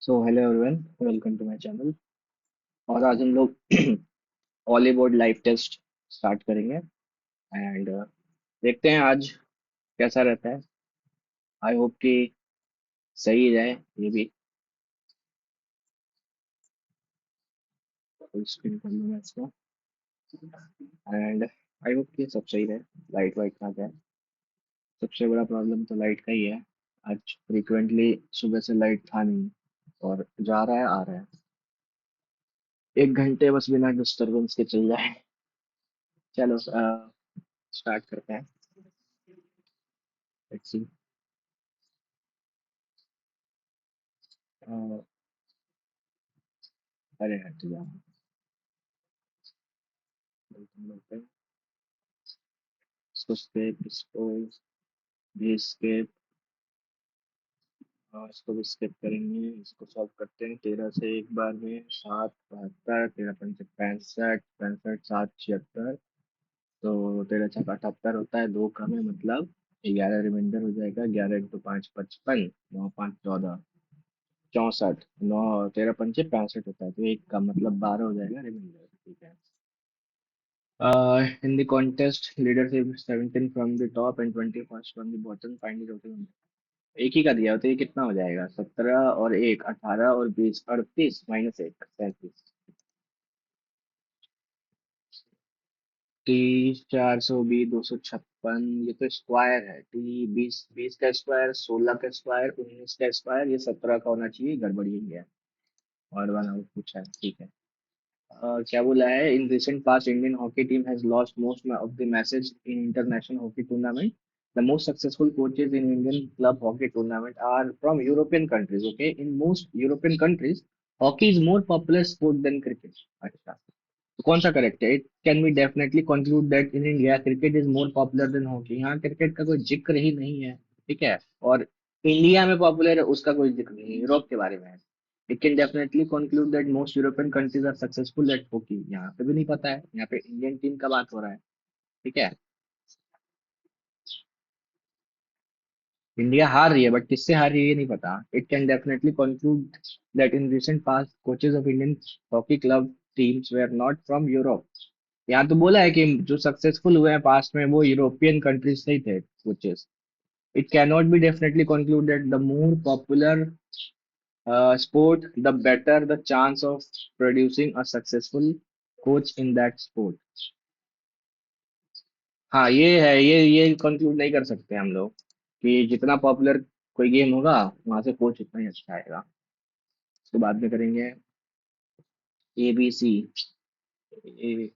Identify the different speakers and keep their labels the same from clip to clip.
Speaker 1: So hello everyone, welcome to my channel. और आज हम लोग हॉलीवुड लाइव टेस्ट स्टार्ट करेंगे। एंड देखते हैं आज कैसा रहता है। आई होप कि सही जाए ये भी। फुल स्क्रीन कर लूँगा इसको। एंड आई होप कि सब सही रहे। लाइट वाइट ना जाए। सबसे बड़ा प्रॉब्लम तो लाइट का ही है। आज फ्रिक्वेंटली सुबह से लाइट था नहीं, और जा रहा है आ रहा है। एक घंटे बस बिना डिस्टरबेंस के चल जाए। चलो स्टार्ट करते हैं। Let's see. अरे हट जा। इसको स्केप, इसको भी स्केप, और इसको भी स्केप करेंगे। इसको सॉल्व करते हैं 13 से एक बार में। 7 72, 13 पंचे 65, 65 7 76। तो 13 6 78 होता है। दो कम है, मतलब 11 रिमाइंडर हो जाएगा। 11 × 5 55, 9 5 14, 64। 9 13 पंचे 65 होता है, तो एक का मतलब 12 हो जाएगा रिमाइंडर। ठीक है। In the contest, leadership 17 from the top and 21st from the bottom. Find the total number. एक ही का दिया होता है, ये कितना हो जाएगा? 17 और एक 18 और 20 38 माइनस एक 37। T 400 B 256। ये तो स्क्वायर है। टी 20 का स्क्वायर, 16 का स्क्वायर, 19 का स्क्वायर, ये 17 का होना चाहिए। गड़बड़ी ही है। और वन आउट पूछा है। ठीक है। क्या बोला है? In recent past Indian hockey team has lost most of the matches in international hockey tournament. The most successful coaches in Indian club hockey tournament are from European countries. Okay, in most European countries, hockey is more popular sport than cricket. अच्छा, तो कौन सा correct है? It can be definitely conclude that in India cricket is more popular than hockey. यहाँ cricket का कोई जिक्र ही नहीं है। ठीक है। और इंडिया में पॉपुलर है उसका कोई जिक्र नहीं है, यूरोप के बारे में है। It can definitely conclude that most European countries are successful at hockey. यहाँ पे भी नहीं पता है, यहाँ पे इंडियन टीम का बात हो रहा है। ठीक है। इंडिया हार रही है, बट किससे हार रही है ये नहीं पता। It can definitely conclude that in recent past coaches of Indian hockey club teams were not from Europe. यहाँ तो बोला है कि जो सक्सेसफुल हुए हैं पास्ट में वो यूरोपियन कंट्रीज से ही थे coaches. It can not be definitely conclude that the more popular sport, the better the chance of producing a successful coach in that sport. हाँ, ये है। ये कंक्लूड नहीं कर सकते हम लोग कि जितना पॉपुलर कोई गेम होगा वहां से कोच उतना ही अच्छा आएगा। उसके बाद में करेंगे A B C. A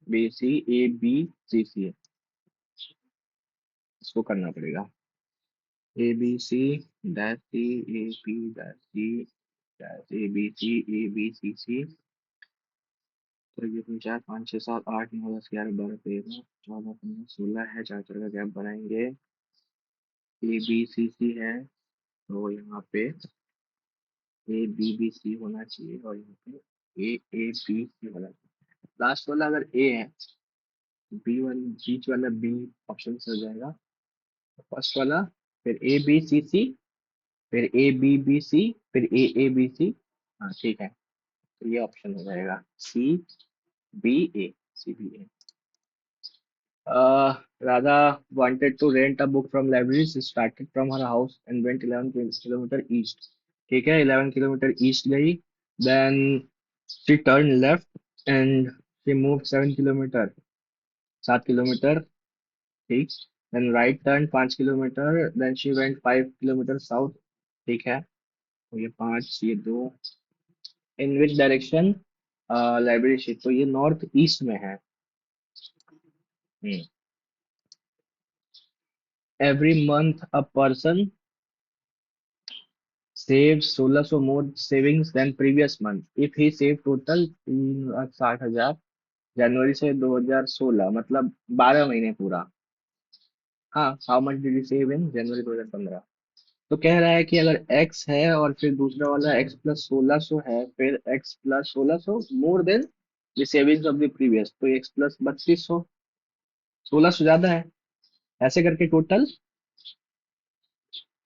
Speaker 1: B C, A B C C. इसको करना पड़ेगा। A B C dash C, A B dash C dash, A B C, A B C C. तो ये 4 5 6 7 8 9 10 11 12 13 14 15 16 है। 4 4 का गैप बनाएंगे। ए बी सी सी है, तो यहाँ पे ए बी बी सी होना चाहिए, और यहाँ पे ए ए बी सी होना चाहिए। लास्ट वाला अगर ए है, बी वन बीच वाला बी ऑप्शन से हो जाएगा। फर्स्ट वाला, फिर ए बी सी सी, फिर ए बी बी सी, फिर ए ए बी सी। हाँ ठीक है। तो ये ऑप्शन हो जाएगा C B A. C B A. Radha wanted to rent a book from library. She started from her house and went 11 kilometer east. ठीक है, 11 किलोमीटर ईस्ट गई। Then she turned left and she moved 7 kilometre, 7 kilometre. ठीक। Then right turn 5 kilometre. Then she went 5 kilometre south. ठीक है। तो ये पांच, ये दो। इन विच डायरेक्शन लाइब्रेरी शिफ्ट? तो ये नॉर्थ ईस्ट में है। Every month a person save 1600 more savings than previous month if he save total 3,60,000 जनवरी से 2016, मतलब 12 महीने पूरा। हाँ, how much did you save in January 2015? तो कह रहा है कि अगर x है और फिर दूसरा वाला x प्लस 1600 है, फिर x plus 1600 more than the savings of the previous, तो x प्लस 3200। 1600 ज्यादा है। ऐसे करके टोटल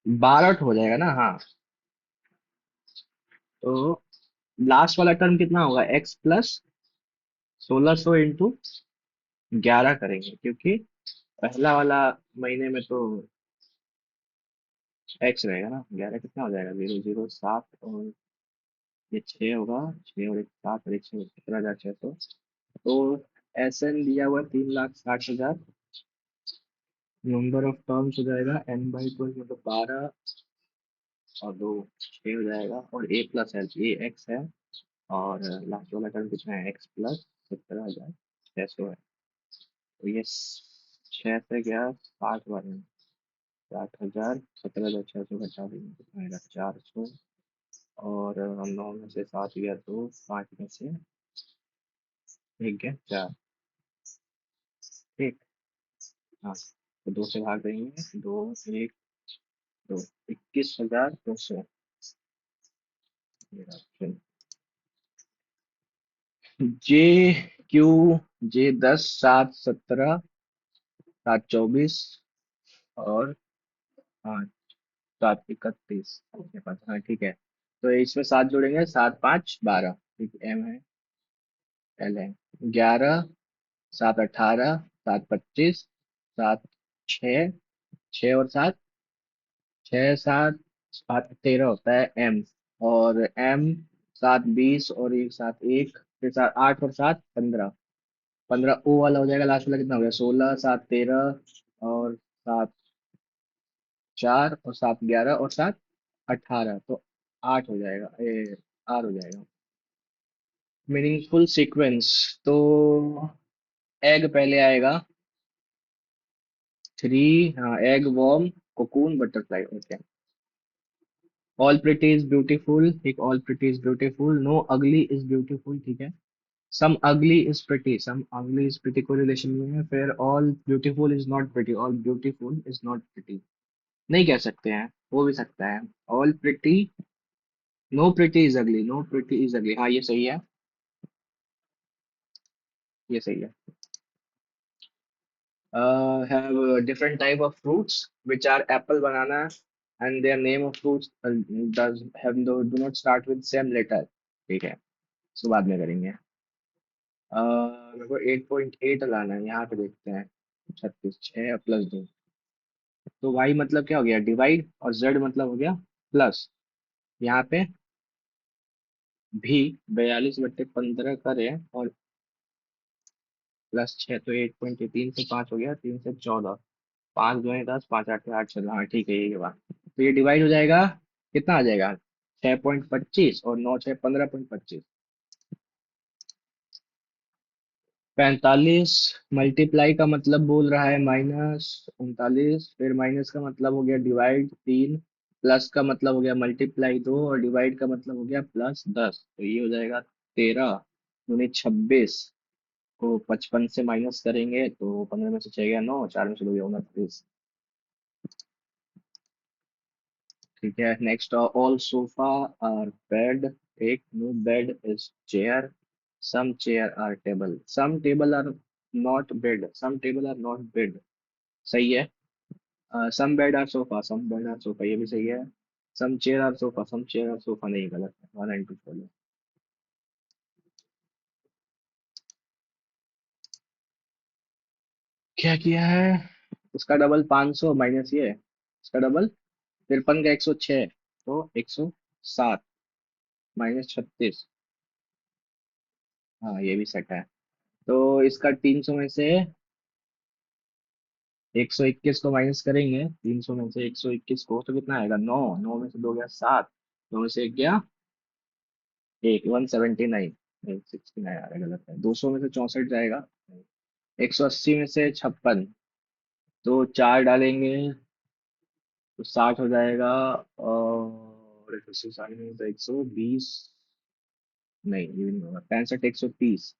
Speaker 1: 12 हो जाएगा ना? हाँ। तो लास्ट वाला टर्म कितना होगा, एक्स प्लस 1600 इंटू 11 करेंगे, क्योंकि पहला वाला महीने में तो एक्स रहेगा ना। 11 कितना हो जाएगा, 007, और ये 6 होगा, 6 और एक 7 और एक 6, 17,600। तो एस एन दिया हुआ 3,60,000। नंबर ऑफ टर्म्स हो जाएगा एन बाई 12 मतलब 12 और 2, 6 हो जाएगा, और ए प्लस एल, ए एक्स है, और लास्ट वाला टर्म कितना है, एक्स प्लस 17,600 है। तो ये 6 से गया 60 बार में, 60,000, 17,600 घटा देंगे कितना आएगा, 400। और हम 9 में से 7 गया 2, 5 में से 1 गया 4। ठीक। हाँ, तो 2 से भाग देंगे, 2, 1, 2, 21,200। मेरा ऑप्शन जे क्यू, जे 10, 7, 17, 7, 24, और हाँ 7, 31 अपने पास। हाँ ठीक है। तो इसमें 7 जोड़ेंगे, 7, 5, 12। ठीक, एम है, एल है। 11, 7, 18, 7, 25, 7, 6, 6 और 7, 6, 7, 7, 13 होता है एम। और एम 7, 20, और एक 7, 1, फिर 7, 8 और 7, 15। 15 ओ वाला हो जाएगा, लास्ट वाला कितना हो गया, 16, 7, 13, और 7, 4, और 7, 11, और 7, 18। तो 8 हो जाएगा, आर हो जाएगा। Meaningful sequence. तो एग पहले आएगा, 3। हाँ, egg, worm, cocoon, butterfly. Okay. All pretty is beautiful, ठीक, all pretty is beautiful, no ugly is beautiful, ठीक है। सम अगली इज प्रिटी, सम अगली इज प्रिटी को रिलेशन में है। फिर all beautiful is not pretty, all beautiful is not pretty नहीं कह सकते हैं, हो भी सकता है। All pretty, know pretty is अगली, नो प्रिटी इज अगली, हाँ ये सही है, ये सही है। Have different type of fruits which are apple, banana, and their name of fruits does have do not start with same letter। ठीक है, इसको बाद में करेंगे। मेरे को 8.8 लाना है, यहाँ पे देखते हैं। 36, 6 प्लस 2। तो y मतलब क्या हो गया, डिवाइड, और z मतलब हो गया प्लस। यहाँ पे भी 42/15 करें, और प्लस 6, तो 8, 3 से 5 हो गया, 3 से 14, 5 2 10, 5 8 8 चलो, हाँ ठीक है, ये बात। तो ये डिवाइड हो जाएगा, कितना आ जाएगा, 6.25, और 9 6 15.25। 45 मल्टीप्लाई का मतलब बोल रहा है -39, फिर माइनस का मतलब हो गया डिवाइड 3, प्लस का मतलब हो गया मल्टीप्लाई 2, और डिवाइड का मतलब हो गया +10। तो ये हो जाएगा 13 दूनी 26, को 55 से माइनस करेंगे तो 15 में से 6 गया 9, 4 में से 2 गया 29। ठीक है, next, all sofa are bed, एक, no bed is chair, some chair are table, some table are not bed, some table are not bed, सही है। Some bed are sofa, some bed are sofa, ये भी सही है। Some chair are sofa, some chair are sofa नहीं, गलत है, 1 and 2 follow. क्या किया है, इसका डबल 500 माइनस ये, इसका डबल 53 का 106, तो 107 -36। हाँ ये भी सेट है। तो इसका 300 में से 121 को माइनस करेंगे, 300 में से 121 को, तो कितना आएगा, 9, 9 में से 2 गया 7, 2 में से 1 गया 1, 179, 69 आ रहा है, गलत है। 200 में से 64 जाएगा, 180 में से 56, तो 4 डालेंगे तो 60 हो जाएगा, और 180 में तो 120, नहीं ये भी नहीं होगा, 65, 130,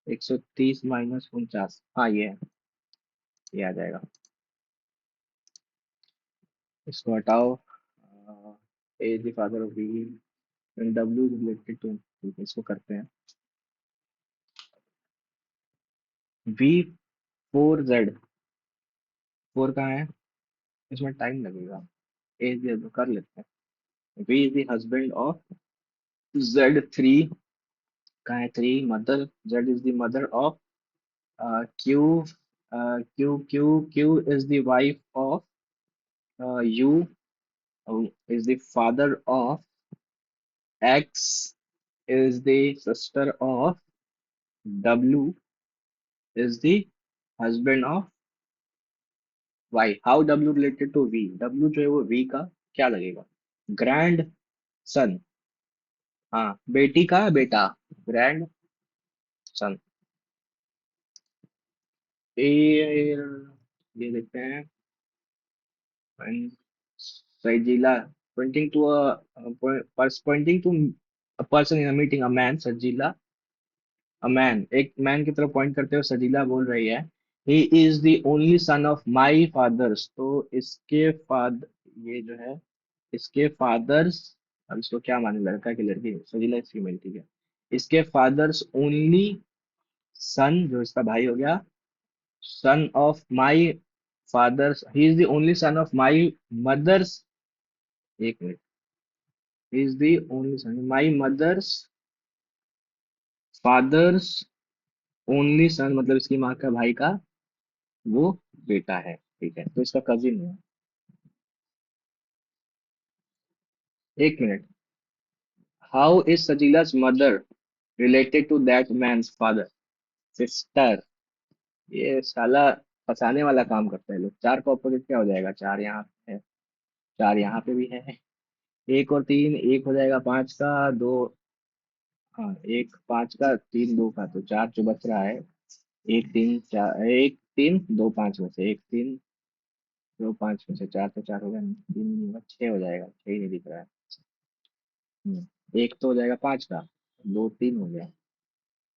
Speaker 1: 130 -49, हाँ ये है, ये आ जाएगा। इसको हटाओ, A the father of B, W related to, ठीक है इसको करते हैं। V4Z, 4 कहाँ है, इसमें टाइम लगेगा, ए दे दो, कर लेते हैं। V is the husband of Z3 कहाँ है? Three mother, Z is the mother of Q, Q is the wife of U, is the father of X, is the sister of W, is the husband of Y. How W related to V? W जो है वो V का क्या लगेगा? Grand son. हाँ, बेटी का बेटा, ग्रैंड सन। ये देखते हैं। When Sajila pointing to pointing to a person in a meeting, a man, Sajila, man, एक मैन की तरफ पॉइंट करते हुए सजीला बोल रही है, ही is the only son of my fathers. तो इसके फादर, ये जो है इसके फादर्स, अब इसको क्या माने, लड़का की लड़की, सजीला इज फीमेल, ठीक है। इसके फादर्स ओनली सन, जो इसका भाई हो गया, son of my father's, he is the only son of my mother's, एक minute, he is the only son my mother's father's only son, मतलब इसकी माँ का भाई का वो बेटा है, ठीक है, तो इसका कजिन है। एक मिनट, हाउ इज सजीला's mother related to that man's father? Sister. ये साला फंसाने वाला काम करता है लोग। चार का ऑपोजिट क्या हो जाएगा? चार यहाँ पे है, चार यहाँ पे भी है, एक और तीन, एक हो जाएगा पांच का, दो, हाँ, एक पांच का, तीन दो का, तो चार जो बच रहा है, एक तीन चार, एक तीन दो पांच में से, एक तीन दो पांच में से चार, तो चार हो गया नहीं, तीन नहीं होगा, छह हो जाएगा, छह ही नहीं दिख रहा है। एक तो हो जाएगा पांच का, दो तीन हो गया,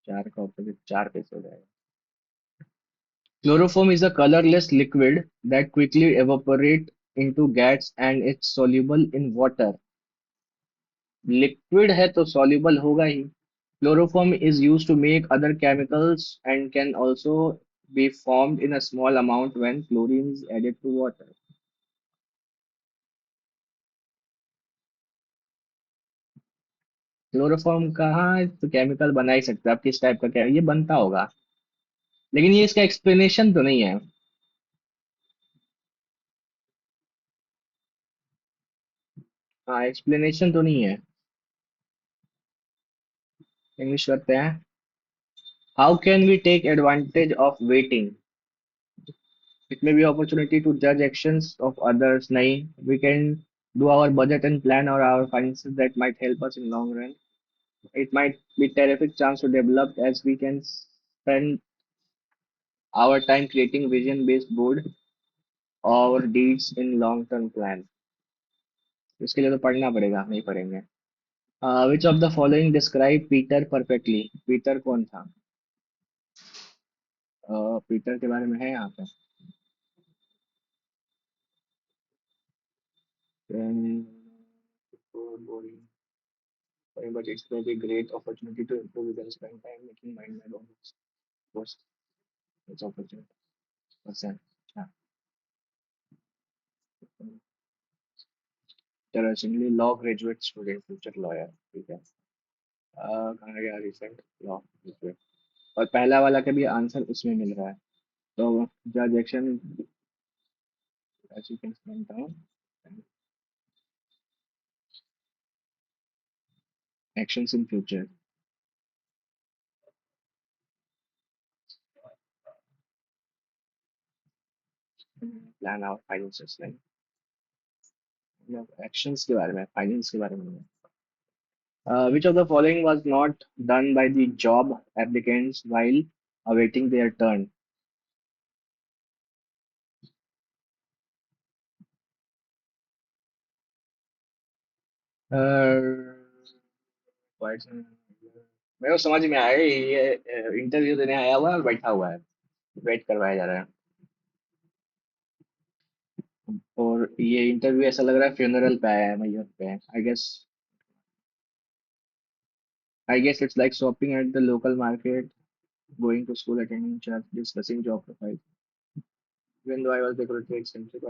Speaker 1: चार का ऑपोजिट चार कैसे हो जाएगा? Chloroform is a colorless liquid that quickly evaporate into gas and it's soluble in water. Liquid है तो soluble होगा ही। Chloroform is used to make other chemicals and can also be formed in a small amount when chlorine is added to water. Chloroform कहाँ तो chemical बना ही सकता है, आप किस टाइप का क्या ये बनता होगा, लेकिन ये इसका एक्सप्लेनेशन तो नहीं है। हाँ, एक्सप्लेनेशन तो नहीं है। इंग्लिश करते हैं। How can we take advantage of waiting? It may be opportunity to judge actions of others. Nahin, we can do our budget and plan our finances that might help us in long run. It might be terrific chance to develop as we can spend our time creating vision based board or deeds in long term plan. इसके लिए तो पढ़ना पड़ेगा, नहीं पढ़ेंगे। Which of the following describe Peter perfectly? Peter कौन था? Peter के बारे में है यहाँ पे। Then, but it's a great opportunity to improve and spend time making mind my own course. It's opportunity. Percent. हाँ, interestingly, law graduate student, future lawyer, ठीक है। कहाँ गया रिसेंट लॉ ग्रेजुएट, और पहला वाला का भी आंसर उसमें मिल रहा है। तो जज action, as you can spend time, actions in future, plan our finances, like actions के बारे में, फाइनेंस के बारे में नहीं। Which of the following was not done by the job applicants while awaiting their turn? Quite- मेरे को समझ में आया, ये इंटरव्यू देने आया हुआ है और बैठा हुआ है, वेट करवाया जा रहा है। और ये इंटरव्यू ऐसा लग रहा है फ्यूनरल पे आया है, मैयर पे है, I guess it's like shopping at the local market, going to school, attending church, discussing job profile. Even though I was decorated centric,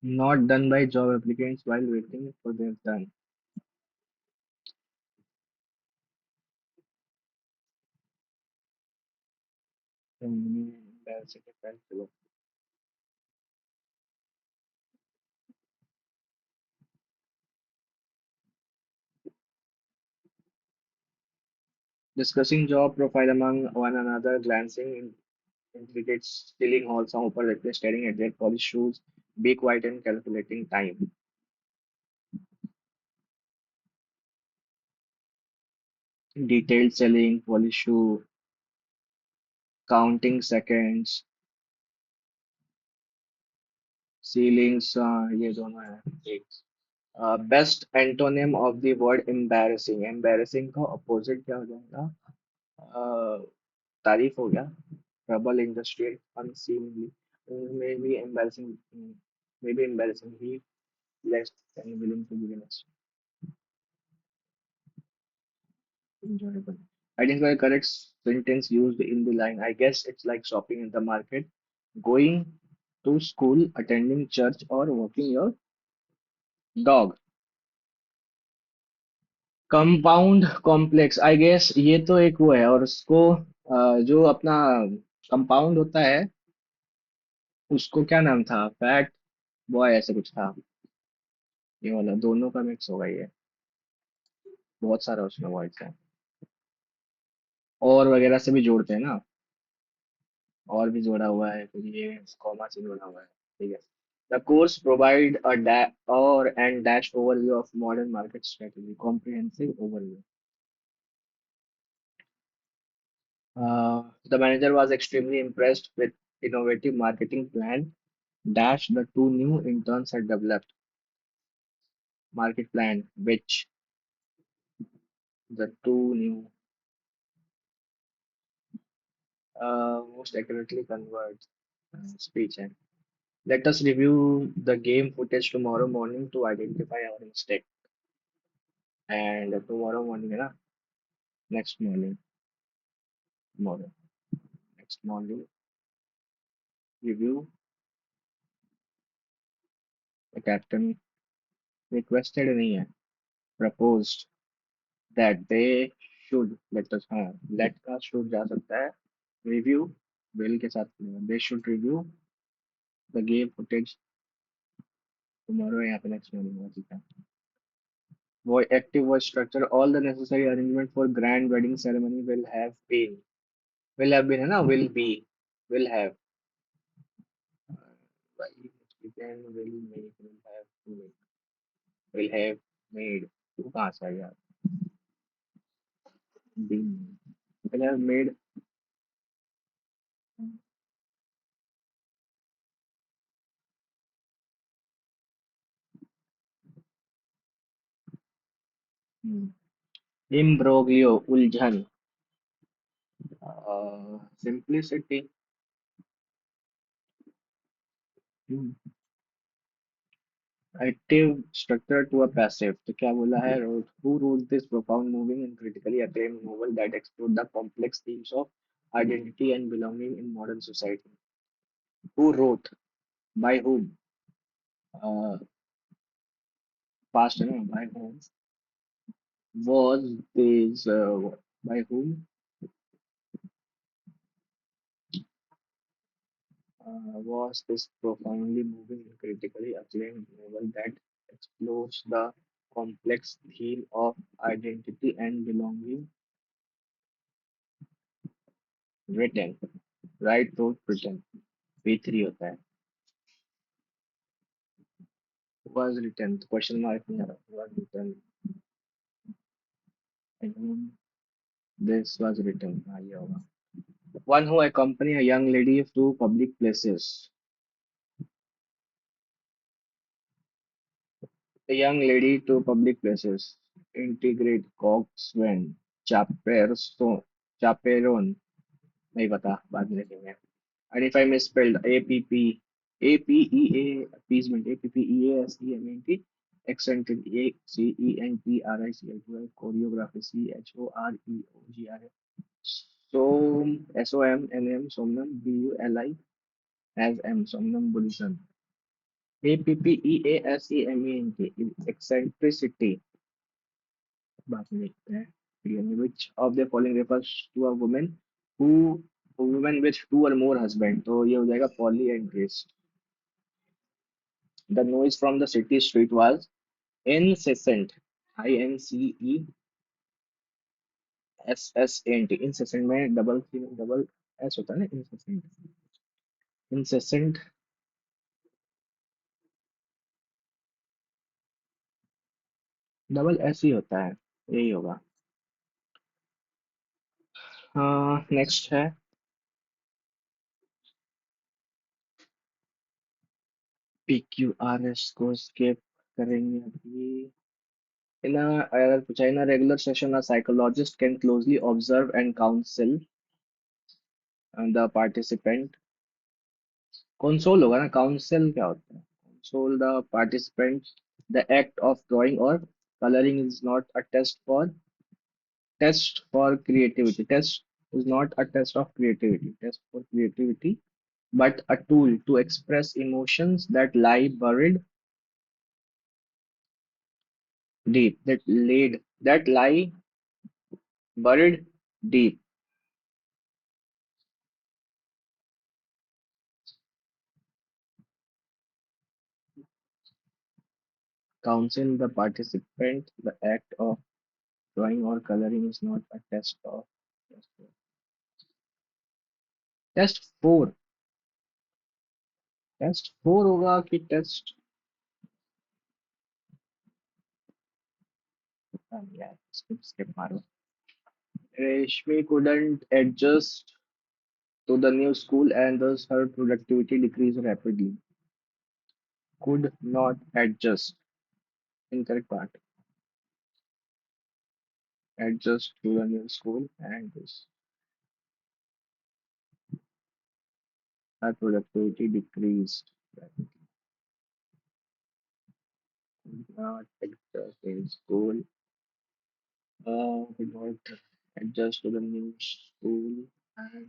Speaker 1: Not done by job applicants while waiting for their turn. Embarrassing event. Discussing job profile among one another, glancing in intricate stealing halls of upper reckless, staring at their polished shoes, be quiet and calculating time. Detailed selling, polished shoe, counting seconds, ceilings, ये दोनों है एक. Best antonym of the word embarrassing. Embarrassing का opposite क्या हो जाएगा? Uh, तारीफ हो गया. Trouble industrial unseemly. Maybe embarrassing. Maybe embarrassingly less than willing to be honest. Enjoyable. Identify correct sentence used in the line. I guess it's like shopping in the market, going to school, attending church, or walking your dog. Compound complex I guess ये तो एक वो है और उसको जो अपना compound होता है उसको क्या नाम था फैट बॉय ऐसे कुछ था ये वाला दोनों का मिक्स होगा ये बहुत सारा उसमें वर्ड्स है और वगैरह से भी जोड़ते हैं ना और भी जोड़ा हुआ है फिर ये कॉमा से जोड़ा हुआ है ठीक है द कोर्स प्रोवाइड अ और and dash overview of modern market strategy comprehensive overview the manager was extremely impressed with innovative marketing plan dash the two new interns had developed market plan which the two new most accurately converts speech and let us review the game footage tomorrow morning to identify our mistake and tomorrow morning है ना next morning tomorrow next morning review the captain requested नहीं है proposed that they should let us हाँ let का should जा सकता है review will के साथ they should review the game footage tomorrow यहाँ पे next morning होगा ठीक है वो active voice structure all the necessary arrangement for grand wedding ceremony will have been है ना will have भाई then will have made तू कहाँ से आ गया been will have made hmm, imbroglio उलझन simplicity active structure to a passive तो क्या बोला है who wrote this profound moving and critically acclaimed novel that explored the complex themes of identity and belonging in modern society who wrote by whom uh, past है ना by whom was this by whom was this profoundly moving and critically acclaimed novel that explores the complex theme of identity and belonging written right wrote written P3 होता है was written question mark नहीं आ रहा was written I mean, this was written हाँ ये होगा one who accompany a young lady to public places a young lady to public places integrate coxswain chaperone chaperone नहीं पता बाद में देखेंगे and if I misspelled appeasement appeasement eccentric choreography so somnum buli as m somnambulism APPEASEMENT, eccentricity। बाद में देखते हैं। Which of the following refers to who a woman with two or more husband, तो ये हो जाएगा polyandrist। The noise from the city street was incessant, INCESSANT, incessant में double S होता है ना, incessant। incessant डबल एस ही होता है, यही होगा। हाँ, नेक्स्ट है PQRS को स्किप करेंगे अभी। अगर पूछा in regular session a psychologist can closely observe and counsel the participant। console होगा ना, counsel क्या होता है? console the participant, the act of drawing or coloring is not a test for creativity, test is not a test of creativity, test for creativity, but a tool to express emotions that lie buried deep, that lie buried deep। Counsel the participant, the act of drawing or coloring is not a test of test four. Test four होगा कि test, यार skip मारो। Reshmi couldn't adjust to the new school and thus her productivity decreased rapidly। Could not adjust, incorrect part, adjust to the new school and thus her productivity decreased rapidly। Could not adjust in school, could not adjust to the new school and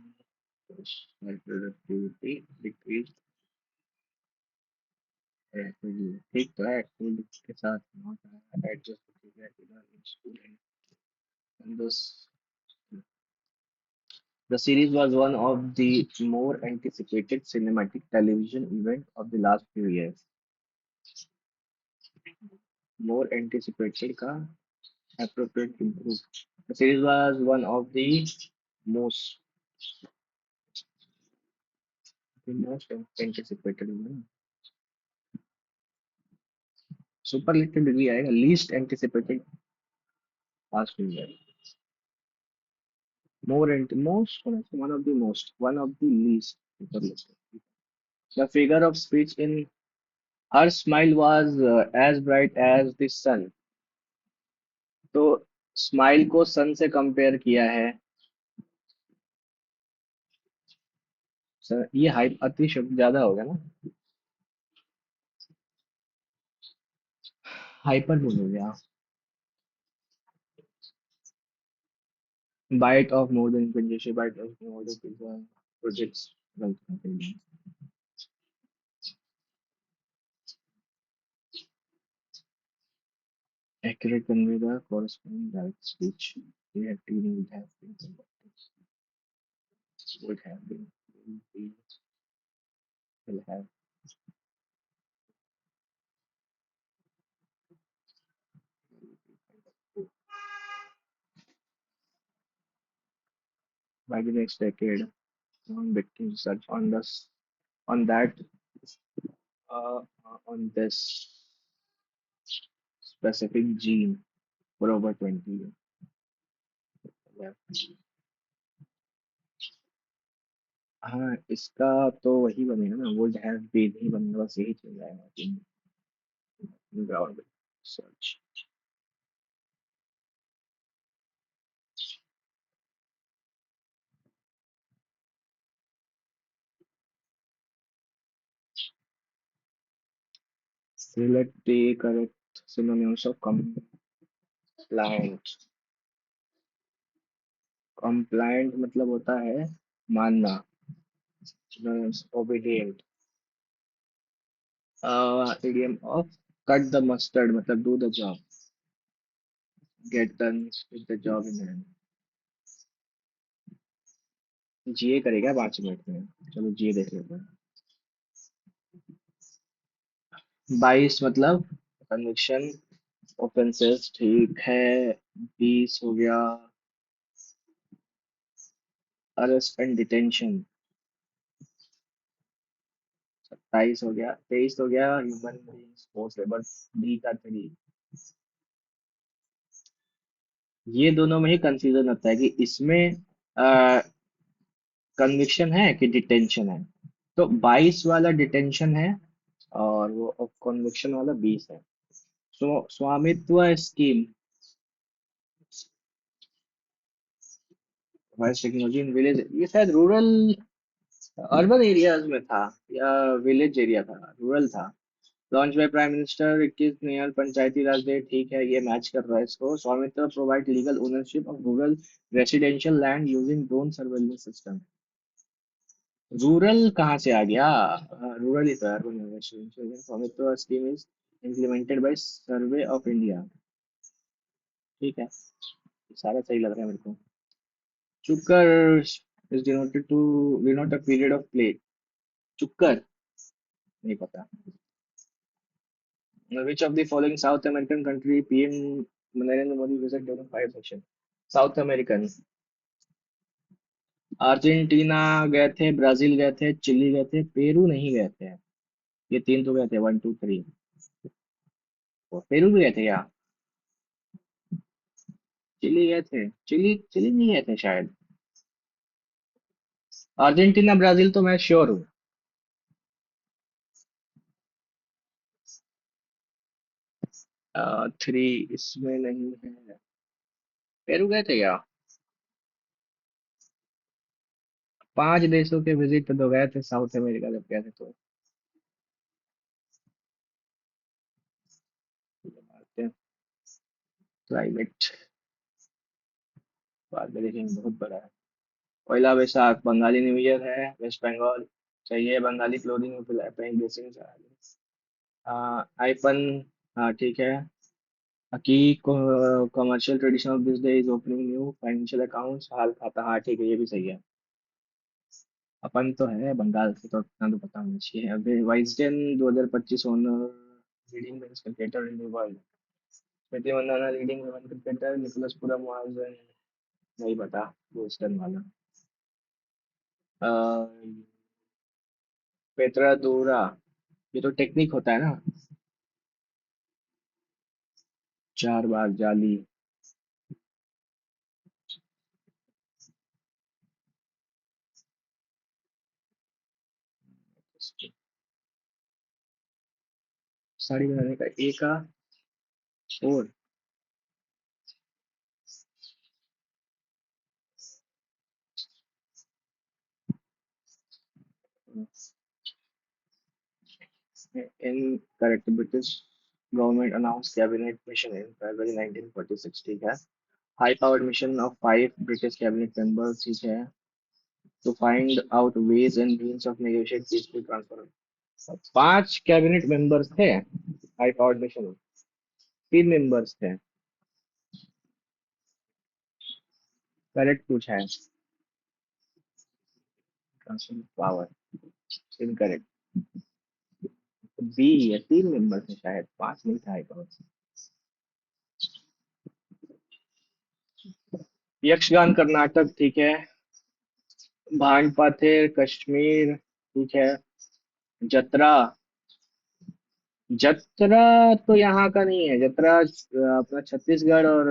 Speaker 1: thus her productivity decreased rapidly। ठीक तो है, activity के साथ not adjust to the new school and thus the series was one of the more anticipated cinematic television event of the last few years। More anticipated का appropriate improve। The series was one of most the most anticipated one। Superlative degree आएगा, least anticipated past few years। Most one of the least superlative। The figure of speech in her smile was as bright as the sun। तो smile को सन से compare किया है। Sir ये hype अति शब्द ज्यादा होगा ना, हाइपर बोल हो गया। Bite off more than congestion, bite off more than projects. accurate convey the corresponding direct speech reactivity would have been will be will have। By the next decade on victim research on that on this specific gene for over 20 years। हाँ, इसका तो वही बनेगा ना, would have been ही बनेगा, बस यही चल जाएगा ground search. select the correct synonyms of compliant। compliant मतलब होता है मानना, synonyms obedient, idiom of cut the mustard मतलब do the job, get done with the job in hand. जीए करेगा 5 मिनट में, चलो जीए देख लेते हैं। 22 मतलब कन्विक्शन, ऑफेंसेस ठीक है। 20 हो गया अरेस्ट एंड डिटेंशन। 27 हो गया, 23 हो गया human beings force labour, D का 3। ये दोनों में ही कंफ्यूजन होता है कि इसमें कन्विक्शन है कि डिटेंशन है। तो 22 वाला डिटेंशन है और वो कन्विक्शन वाला 20 है। स्वामित्व scheme, voice technology in village, ये शायद रूरल अर्बन एरियाज में था या विलेज एरिया था, रूरल था। लॉन्च बाय प्राइम मिनिस्टर 21 नया पंचायती राज डे, ठीक है ये मैच कर रहा है इसको। Svamitva provide legal ownership of rural residential land using drone surveillance system. Rural कहाँ से आ गया, रूरल ही तो है, urban residential. Svamitva scheme is implemented by survey of India, ठीक है सारा सही लग रहा है मेरे को। Chukker is denoted to denote a period of play. Chukker नहीं पता। Which of the following South American country PM Narendra Modi visit during 5 session? South American, Argentina गए थे, ब्राजील गए थे, चिली गए थे, पेरू नहीं गए थे। ये तीन तो गए थे, 1 2 3। पेरू भी गए थे या चिली गए थे? चिली चिली नहीं गए थे शायद। अर्जेंटीना ब्राजील तो मैं श्योर हूँ। 3 इसमें नहीं है। पेरू गए थे या? 5 देशों के विजिट तो गए थे साउथ अमेरिका जब गए थे तो। क्लाइमेट बाद में देखेंगे, बहुत बड़ा है। पहला वैशाख बंगाली न्यू ईयर है, वेस्ट बंगाल। चाहिए बंगाली क्लोथिंग ड्रेसिंग। आईपन, हाँ ठीक है। A key commercial tradition of this day is opening new financial accounts, हाल खाता, हाँ ठीक है ये भी सही है। अपन तो है बंगाल से तो इतना तो पता होना चाहिए। अभी Wisden 2025 honour leading men's cricketer in the world. Smriti Mandhana leading women cricketer, Nicholas Pooran was नहीं पता, बोस्टन वाला। पेत्रा दूरा, ये तो टेक्निक होता है ना। 4 बार जाली। साड़ी बनाने का ए का और incorrect, British government announce cabinet mission in February 1946, ठीक है। High powered mission of 5 British cabinet members, ठीक है। To find out ways and means of negotiate peaceful transfer. 5 cabinet members थे हाई पावर्ड मिशन में, 3 members थे। Correct पूछा है, transfer power incorrect. B है, 3 मेंबर्स थे शायद, 5 नहीं था हाई पावर्ड। यक्षगान कर्नाटक, ठीक है। भांड पाथेर कश्मीर, ठीक है। जतरा, जतरा तो यहाँ का नहीं है। जतरा अपना छत्तीसगढ़ और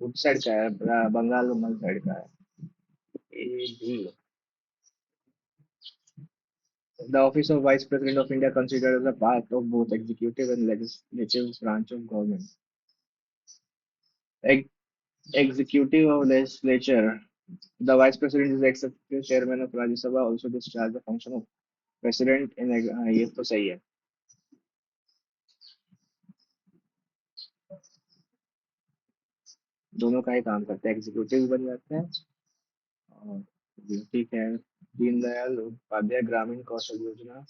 Speaker 1: उस साइड का है, बंगाल बंगाल साइड का है। ए भी। The office of Vice President of India considered as a part of both executive and legislative branch of government. Ex- Executive of legislature. The Vice President is the executive chairman of Rajya Sabha, also discharge the function of President in ये तो सही है। दोनों का ही काम करते हैं, executive बन जाते हैं और ठीक है। दीनदयाल उपाध्याय ग्रामीण Kaushal Yojana,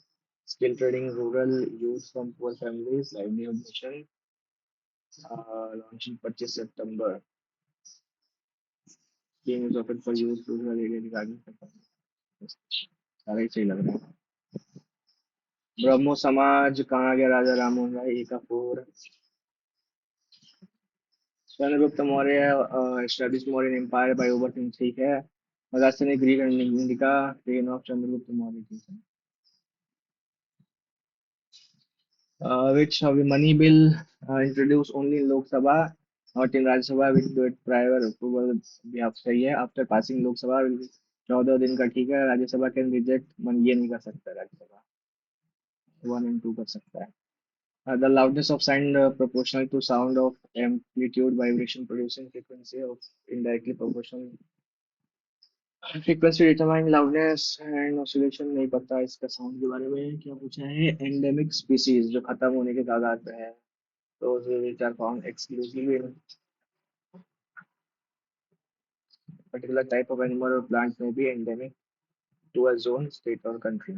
Speaker 1: skill training rural youth from poor families, livelihood mission, launching purchase September. Scheme is offered for youth rural area regarding सारा ही सही लग रहा है। ब्रह्मो समाज कहाँ गया राजा राममोहन राय का four. Chandragupta Maurya establish Mauryan empire by overthrowing ठीक है। दार्शनिक Greek and Indica reign of Chandragupta Maurya ठीक है। Which of the money bill introduced only in Lok Sabha, not in Rajya Sabha, will do it prior approval भी आप सही है। After passing लोक सभा 14 दिन का ठीक है। राज्यसभा कैन रिजेक्ट मन ये नहीं कर सकता राज्यसभा 1 and 2 कर सकता है। The loudness of sound proportional to sound of amplitude vibration producing frequency of indirectly proportional frequency determine loudness and oscillation नहीं पता इसका साउंड के बारे में क्या पूछा है। एंडेमिक स्पीसीज जो खत्म होने के कगार पे है। Those which are found exclusively in a particular type of animal or plant may be endemic to a zone, state, or country.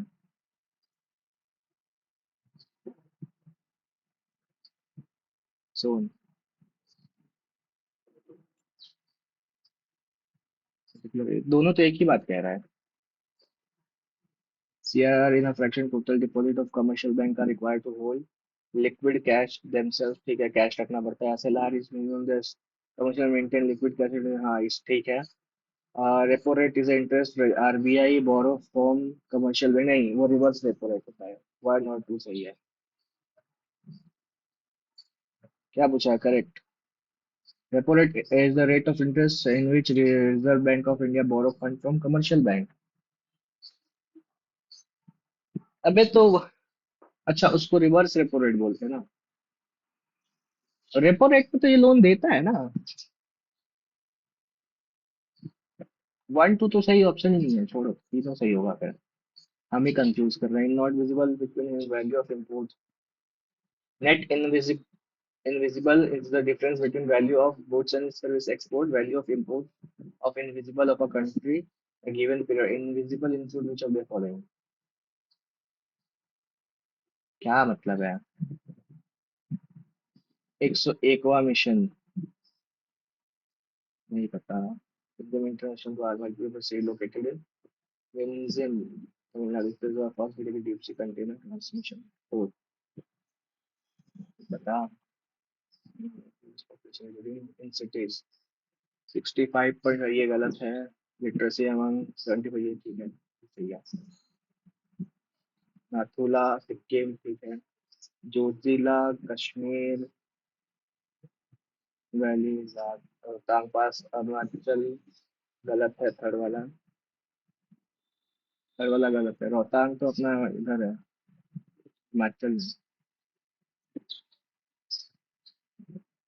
Speaker 1: Zone. दोनों तो एक ही बात कह रहा है। CRR in a fraction total deposit of commercial bank are required to hold liquid cash themselves ठीक है cash रखना पड़ता है। SLR is minimum this commercial maintain liquid cash हाँ इस ठीक है। Repo rate is interest RBI borrow from commercial bank नहीं वो रिवर्स रेपो रेट होता है। 1 और 2 सही है। क्या पूछा है correct. Repo rate is the rate of interest in which Reserve Bank of India borrow fund from commercial bank। अबे तो अच्छा उसको रिवर्स रेपो रेट बोलते हैं ना। रेपो रेट पे तो ये लोन देता है ना। 1 2 तो सही ऑप्शन ही नहीं है छोड़ो तीनों सही होगा फिर। हम ही कंफ्यूज कर रहे हैं। Not visible between value of import net invisible is the difference between value of goods and service export value of import of invisible of a country a given period invisible include which of the following। क्या मतलब है। 101वां mission नहीं पता। एकदम international to our multiple say located in Venzim Tamil Nadu this is a possibility deep sea container transmission port बता। in cities 65 पर ये गलत है। लिटरेसी अमंग 75 ये ठीक है सही है। नाथुला सिक्किम ठीक है। जोजिला कश्मीर वैली रोहतांग पास अरुणाचल गलत है। थर्ड वाला गलत है। रोहतांग तो अपना इधर है हिमाचल में।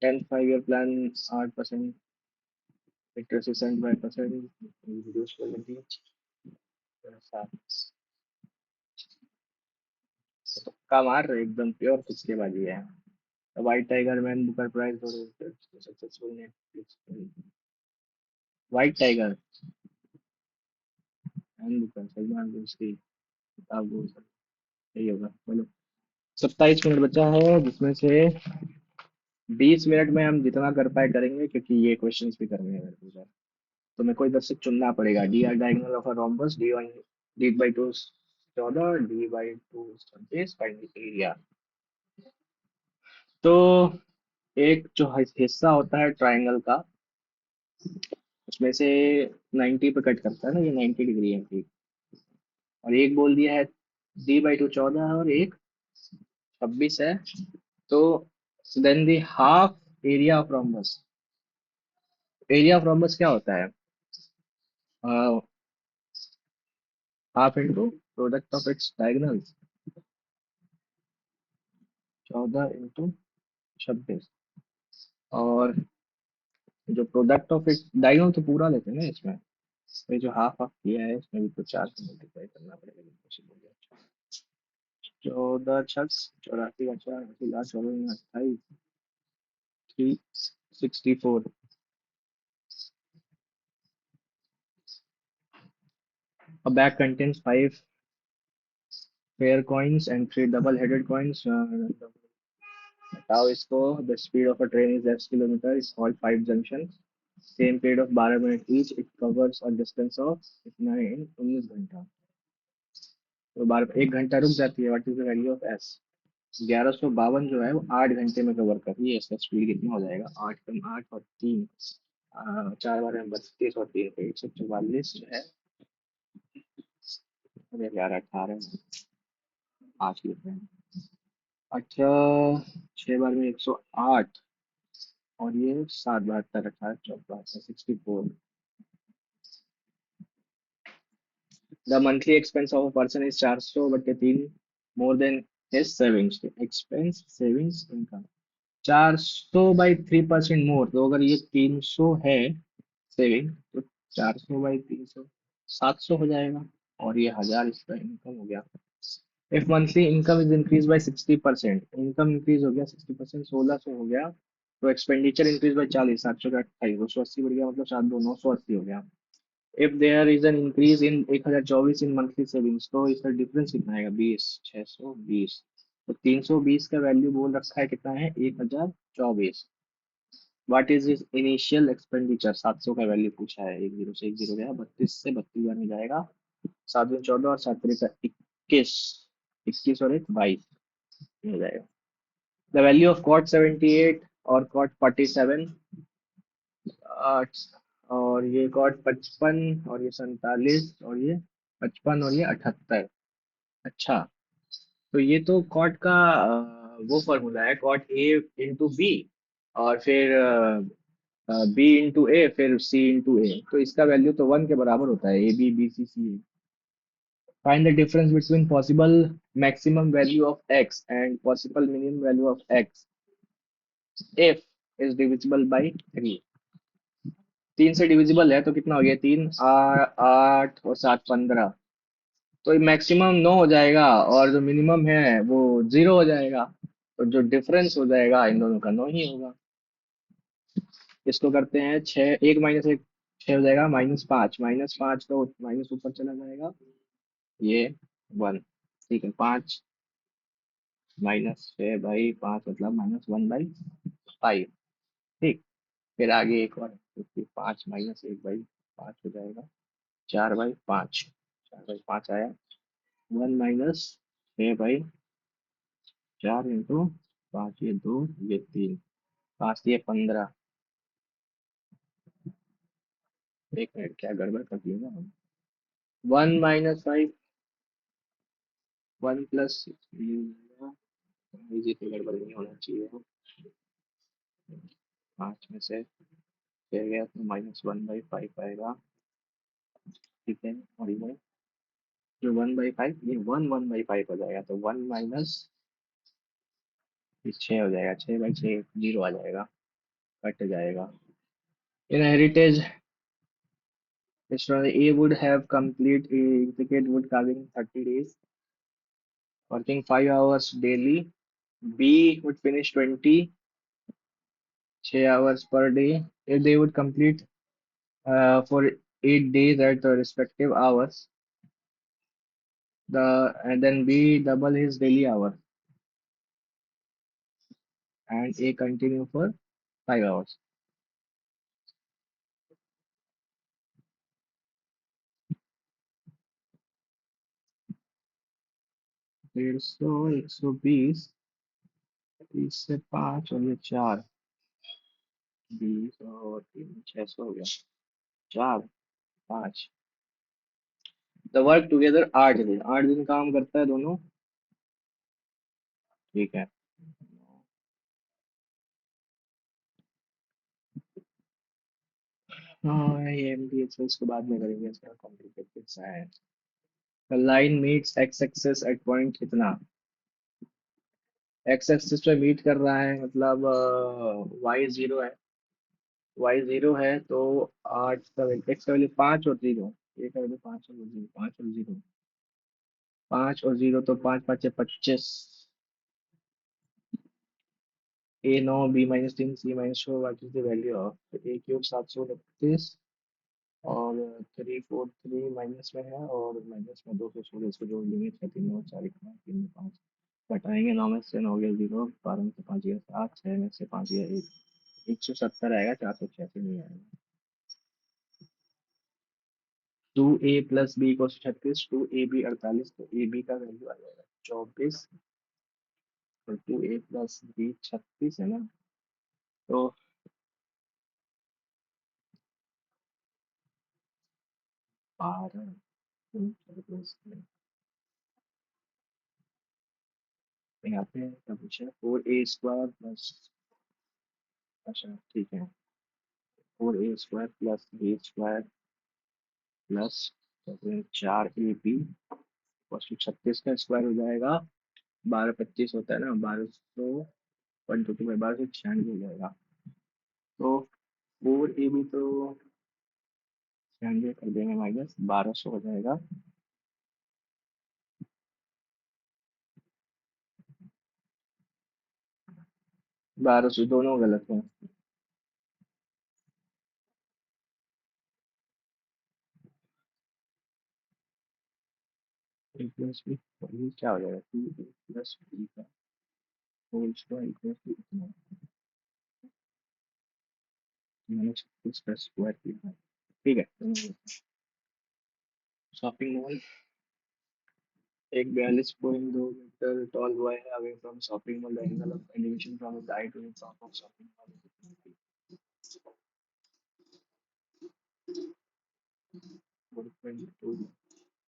Speaker 1: 10 5 year plan 8% literacy 75% reduce quality 7 तुक्का मार रहे एकदम प्योर किसके बाजी है। White Tiger Man Booker Prize और successful Netflix White Tiger Man Booker Salman Rushdie किताब बोल सकते यही होगा बोलो। 27 मिनट बचा है जिसमें से 20 मिनट में हम जितना कर पाए करेंगे क्योंकि ये क्वेश्चंस भी करने हैं मेरे को सर। तो मेरे को इधर से चुनना पड़ेगा। D are diagonal of a rhombus डी/2 14 डी/2 26 फाइंड द एरिया। तो एक जो हिस्सा होता है ट्राइंगल का उसमें से 90 पे कट करता है ना ये 90 डिग्री है ठीक। और एक बोल दिया है डी/2 14 और एक 26 है। तो then the half area of rhombus. Area of rhombus क्या होता है। Half into product of its diagonal 14 into 26 और जो प्रोडक्ट ऑफ इट्स डायगोनल तो पूरा लेते हैं ना इसमें। तो ये जो हाफ ऑफ किया है इसमें भी तो 4 से मल्टीप्लाई करना पड़ेगा impossible है। 14 6 84 14 28 364 A bag contains 5 pair coins and three double headed coins. बताओ इसको। The speed of a train is x kilometre is called 5 junction. Same period of 12 minute each it covers a distance of कितना है इन 19 घंटा। तो 1 घंटा रुक जाती है। What is the value of S. 1152 जो है वो 8 घंटे में कवर कर रही है। इसका स्पीड कितना हो जाएगा? 8 कम 8 और 3, 4 बार में 32 और 3 पे 144 जो है। अरे 11 18 5 लिख रहे हैं। 18 6 बार में 108 और ये 7 72 18 14 64। The monthly expense of a person is 400/3 more than his savings. Expense savings income 400/3% मोर। तो अगर ये 300 है सेविंग, तो 400/300 700 हो जाएगा। और ये 1000 इसका इनकम हो गया। If monthly income is increase by 60%, income increase हो गया 60%, 1600 हो गया। तो एक्सपेंडिचर इंक्रीज बाय 40, 700 का 28, 280 बढ़ गया, मतलब 980 हो गया। If there is an increase in 1024 in monthly savings, तो इसका डिफरेंस कितना आएगा? 20, 620। तो 320 का वैल्यू बोल रखा है कितना है? 1024। What is is initial expenditure? 700 का वैल्यू पूछा है। 10 से 10 गया, 32 से 32 में जाएगा। 7 14 और 7 का 21, 21 और 1 22 हो जाएगा। द वैल्यू ऑफ कॉट 78 और कॉट 47, और ये कॉट 55 और ये 47 और ये 55 और ये 78। अच्छा, तो ये तो कॉट का वो फॉर्मूला है, कॉट ए इंटू बी और फिर बी इंटू ए फिर सी इंटू ए। तो इसका वैल्यू तो 1 के बराबर होता है। A B B C C. Find the difference between possible maximum value of X and possible minimum value of X if is divisible by 3। 3 से डिविजिबल है तो कितना हो गया? 8 और 7 15। तो मैक्सिमम 9 हो जाएगा और जो मिनिमम है वो 0 हो जाएगा। तो जो डिफरेंस हो जाएगा इन दोनों का 9 ही होगा। इसको करते हैं 6, 1 - 1 6 हो जाएगा, -5, -5 तो माइनस ऊपर चला जाएगा। ये 1। ठीक है, 5 -6/5 मतलब -1/5। ठीक। फिर आगे एक और, तो फिर 5 -1/5 हो जाएगा 4/5। 4/5 आया। 1 - 6/4 ये 2 ये 3, 5 ये 15। 1 मिनट, क्या गड़बड़ कर दिया ना हम। 1 - 5 1 + ये तो गड़बड़ नहीं होना चाहिए। 5 में से 6 गया तो -1/5 आएगा। ठीक है, और ये जो 1/5 ये 1 हो जाएगा। तो 1 माइनस 6 हो जाएगा। 6/6 0 आ जाएगा, कट जाएगा। इन heritage A would have complete intricate wood carving 30 days, working 5 hours daily. B would finish 6 hours per day. If they would complete for 8 days at the respective hours, and then B double his daily hours and A continue for 5 hours. फिर 100 120, 30 से 5 और ये 4, 20 और 3 600 हो गया। 4 5 the work together 8 दिन, 8 दिन काम करता है दोनों। ठीक है। हाँ, ये MDHL के बाद में करेंगे, इसका कॉम्प्लिकेटेड सा है। The line meets x axis at point कितना? एक्स एक्सिस पे मीट कर रहा है, मतलब वाई 0 है। वाई 0 है तो 8 का एक्स का वैल्यू 5 और 0। ए का वैल्यू 5 और 0, 5 और 0, 5 और 0 तो 5 5 25। ए 9 B -3 C -4 what is the value of A³ 729। और 343 माइनस में है, और माइनस में 216, इसको जोड़ लेंगे, 6 3 9 4 1 9 3 5, घटाएंगे 9 में से 9 गया 0, 12 में से 5 गया 7, 6 में से 5 गया 170 आएगा, 486 नहीं आएगा। 2a+b को 36, 2ab 48, तो ab का वैल्यू आ जाएगा 24, और 2a+b 36 है ना, तो 12, यहाँ पे क्या पूछा, 4a² प्लस, अच्छा ठीक है, 4a² plus b² plus 4ab बस 36 का स्क्वायर हो जाएगा, 12 25 होता है ना, 1200, 1 2 2 1296 हो जाएगा। तो 4ab तो 96 कर देंगे, माइनस 1200 हो जाएगा। 1200 दोनों गलत है। ए प्लस बी, ये क्या हो जाएगा, 2a+b का होल स्क्वायर इक्वल टू इतना, मैंने 36 का स्क्वायर किया है। ठीक है, शॉपिंग मॉल, एक 42.2 मीटर टॉल बॉय है away from shopping mall, the angle of elevation from the height to the top of shopping mall 4.2,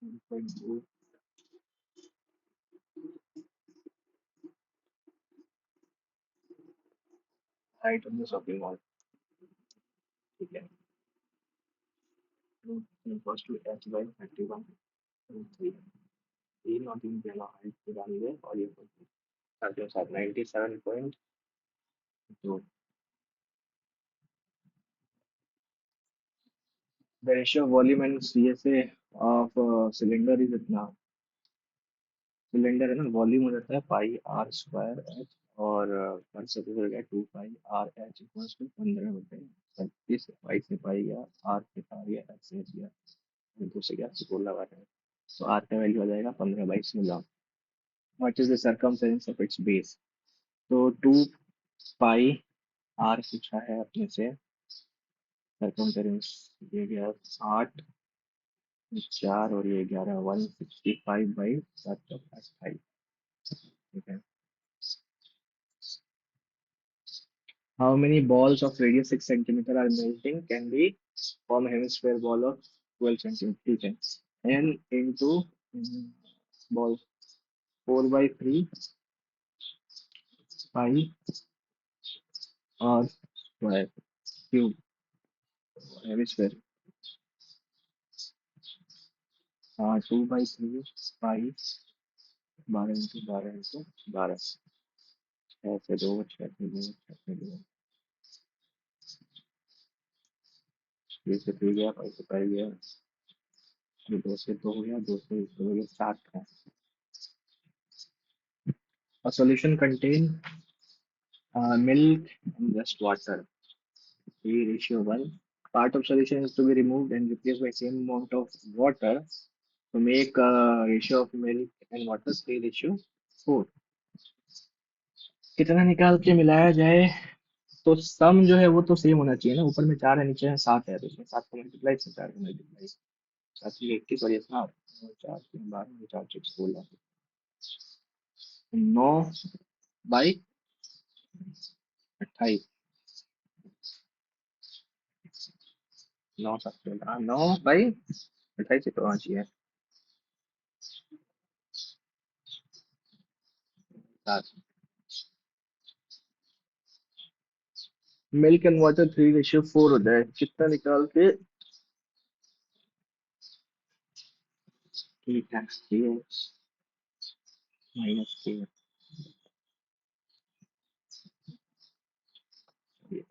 Speaker 1: 4.2 height of the shopping mall. ठीक है, इक्वल्स टू एच बाई 31.3, तीन और तीन के अलावा height के डालिए, और ये साथ में साथ 97.2। The ratio of volume and CSA of cylinder is इतना, सिलेंडर है ना, वॉल्यूम हो जाता है पाई आर स्क्वायर एच, और पर सर्कल हो गया 2 पाई आर एच इक्वल्स टू 15/36, पाई से पाई गया, आर से पार गया, एच से एच गया, दो से गया, सिकोल लगा रहे हैं, तो आर का वैल्यू आ जाएगा 15/16। What is the circumference of its base, तो 2 पाई आर पूछा है अपने से, सर्कमफेरेंस ये गया 60, 4 और ये 11, 165/7/5। ठीक है, how many balls of radius 6 centimeter are melting can be form a hemisphere ball of 12 centimeter, ठीक है, n into ball 4/3 pi r square cube hemisphere, हाँ 2/3 पाई 12 into 12 into 12, 6 से 2, 6 से 2, 6 से 2, 3 से 3 गया, 5 से 5 गया, 2 से 2 गया, 2 से 2 गया, 7 का। A solution contain milk and just water, A/1. Part of solution is to be removed and replaced by same amount of water to make a ratio of milk and water 3/4। कितना निकाल के मिलाया जाए, तो सम जो है वो तो सेम होना चाहिए ना, ऊपर में 4 है नीचे है 7 है, तो इसमें 7 का मल्टीप्लाई से 4 का मल्टीप्लाई, 7 3 21 और ये 7, 4 3 12, 4 6 16, 9/28, 9 7 9/28 ही तो होना चाहिए। मिल्क एंड वाटर 3/4 हो जाए, कितना निकाल के, ठीक है, ये -3, ये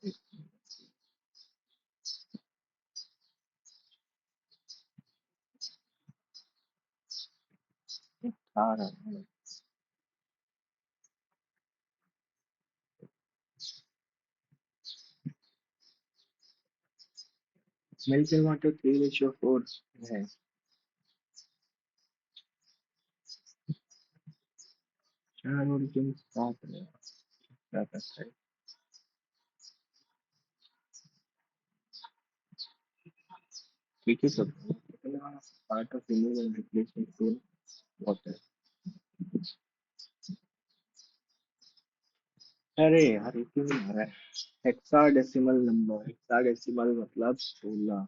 Speaker 1: 18, मिल्क वाटर 3:4 है। 4 और 3 7 है। क्या करता है? ठीक है सब। Part of removal replacement tool water. अरे यार ये क्यों नहीं आ रहा है? हेक्साडेसिमल नंबर, हेक्साडेसिमल मतलब 16।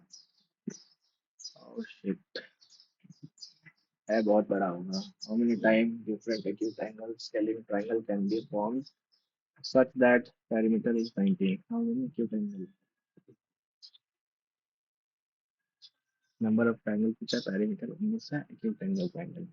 Speaker 1: ओह शिट, है बहुत बड़ा होगा। How many time different acute angles scalene triangle can be formed such that perimeter is 90? How many acute angles? Number of triangle पूछा, perimeter 19 है, acute angle triangle।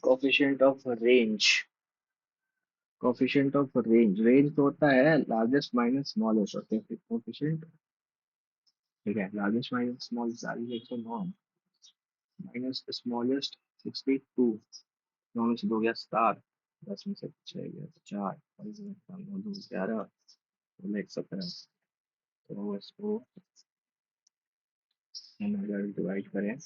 Speaker 1: 'Coefficient of range'। coefficient of range तो होता है largest minus smallest होते हैं, फिर coefficient. ठीक है, लार्जेस्ट माइनस स्मॉल सारी 109 माइनस स्मॉलेस्ट 62। 9 में से 2 गया 7, 10 में से 6 गया 4, 5 में से 9 2 11, तो 117। तो इसको हम अगर डिवाइड करें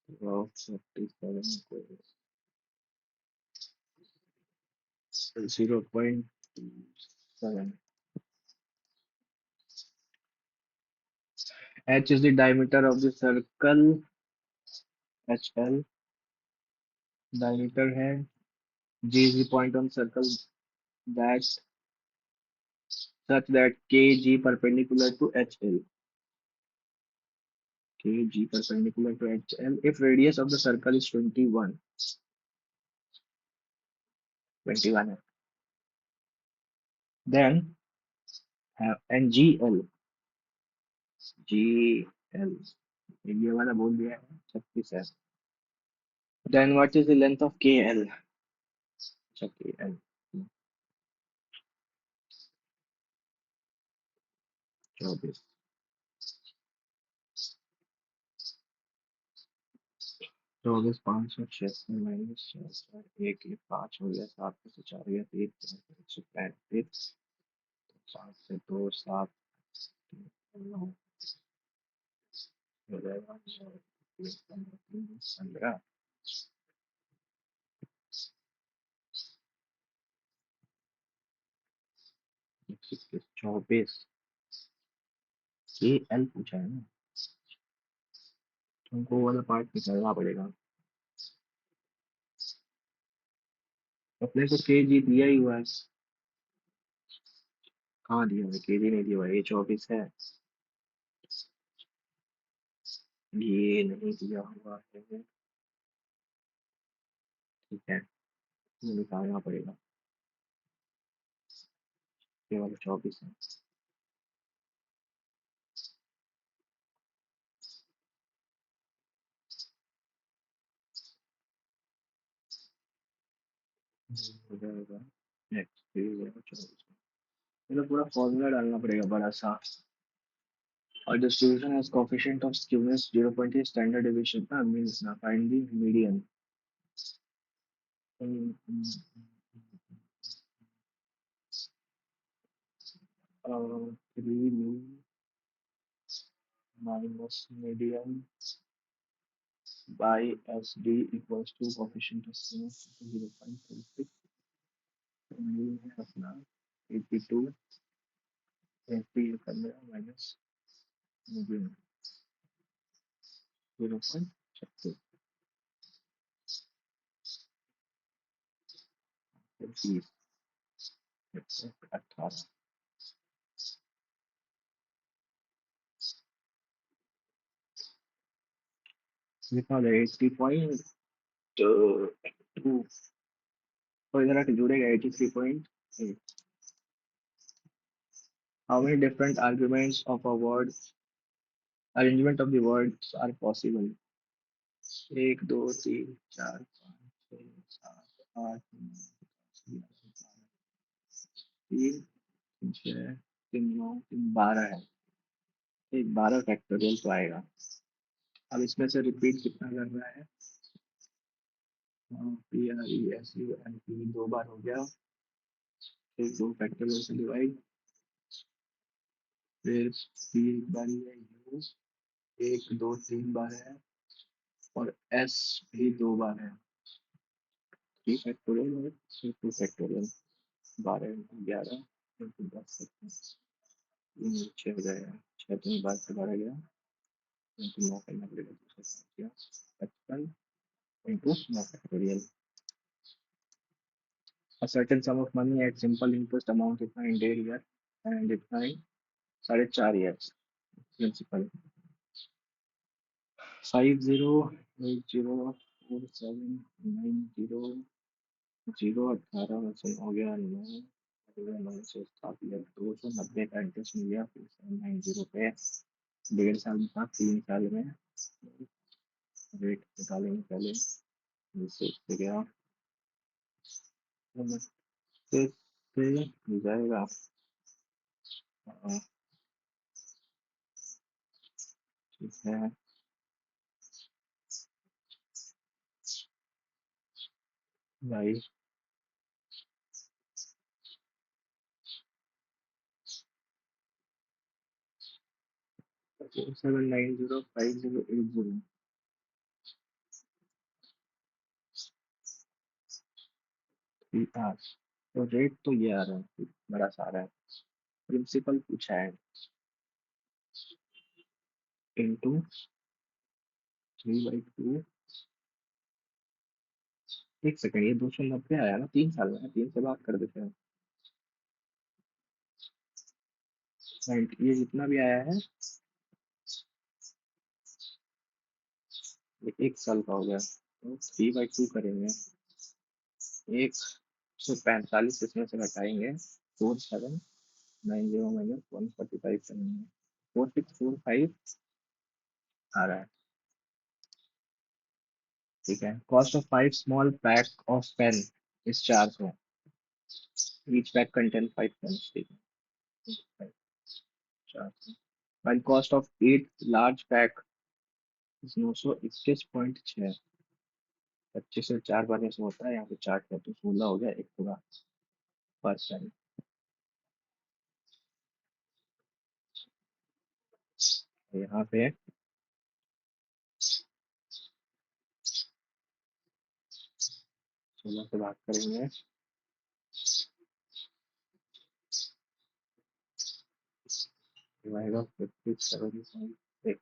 Speaker 1: तो 47 को 0.27। H is the diameter of the circle, HL diameter है। G is the point on circle that such that KG perpendicular to HL, KG perpendicular to HL if radius of the circle is 21, 21 है। Then and GL ये वाला बोल दिया है 36 है। Then what is the length of KL? अच्छा KL 24। 24 586 minus 1 ये 5 हो गया, 7 में से 4 गया 3, 135, 7 से 2 7, 9 15, 24। ये एल पूछा है ना, तुमको वो वाला पार्ट निकालना पड़ेगा। अपने को के जी दिया ही हुआ है। कहाँ दिया हुआ है? के जी नहीं दिया हुआ है, ये 24 है। ये नहीं दिया हुआ है। ठीक है, ये निकालना पड़ेगा। ये वाला 24 है। हो जाएगा नेक्स्ट 24। मतलब पूरा फॉर्मूला डालना पड़ेगा बड़ा सा। और distribution has coefficient of skewness 0.8 standard deviation means ना find the median। 3 minus median by SD equals to coefficient of skewness 0.36। median है अपना 82, 20 ये कर मेरा माइनस median 0.36। 18 कितना है 80.2। तो इधर आके जुड़ेगा 83.8। How many different arguments of a word arrangement of the words are possible? 1 2 3 4 5 6 आठ, तीन, तीन छः, तीन नौ, तीन बारह है। एक 12 फैक्टोरियल तो आएगा। अब इसमें से रिपीट कितना कर रहा है? P R E S U N P दो बार हो गया। फिर दो फैक्टोरियल से डिवाइड, फिर पी एक बार ही है, यू एक दो तीन बार है, और एस भी दो बार है। थ्री फैक्टोरियल और फिर two factorial. 12 into 11 into 10 second, ये नीचे हो जाएगा। छः तीन बार से 12 गया, इंटू 9 करना पड़ेगा, दूसरे साथ गया 55 into 9 factorial. A certain sum of money at simple interest amount इतना in डेढ़ ईयर एंड इतना in 4.5 years प्रिंसिपल। 508090 में से हो गया 290 का इंटरेस्ट मिल गया, फिर 790 पे डेढ़ साल में था, 3 साल में रेट निकालेंगे पहले। इससे गया नमस्ते से हो जाएगा। हाँ, ठीक है भाई। 47905080। आर तो रेट तो ये आ रहा है, बड़ा सारा है। प्रिंसिपल पूछा है इंटू 3/2। एक सेकंड, ये 290 आया ना, 3 साल में है, 3 से बात कर देते हैं। ये जितना भी आया है ये 1 साल का हो गया, तो 3/2 करेंगे। 145 इसमें से घटाएंगे, 4790 माइनस 145 करेंगे, 4645 आ रहा है। ठीक है, cost of 5 small pack of pen is 400, each pack contain 5 pens. ठीक है, 400 while cost of 8 large pack is 921.6। 25 से 4 बार से होता है, यहाँ पे चार्ट है तो 16 हो गया, एक पूरा परसेंट। यहाँ पे 16 से बात करेंगे, रहेगा 57.6।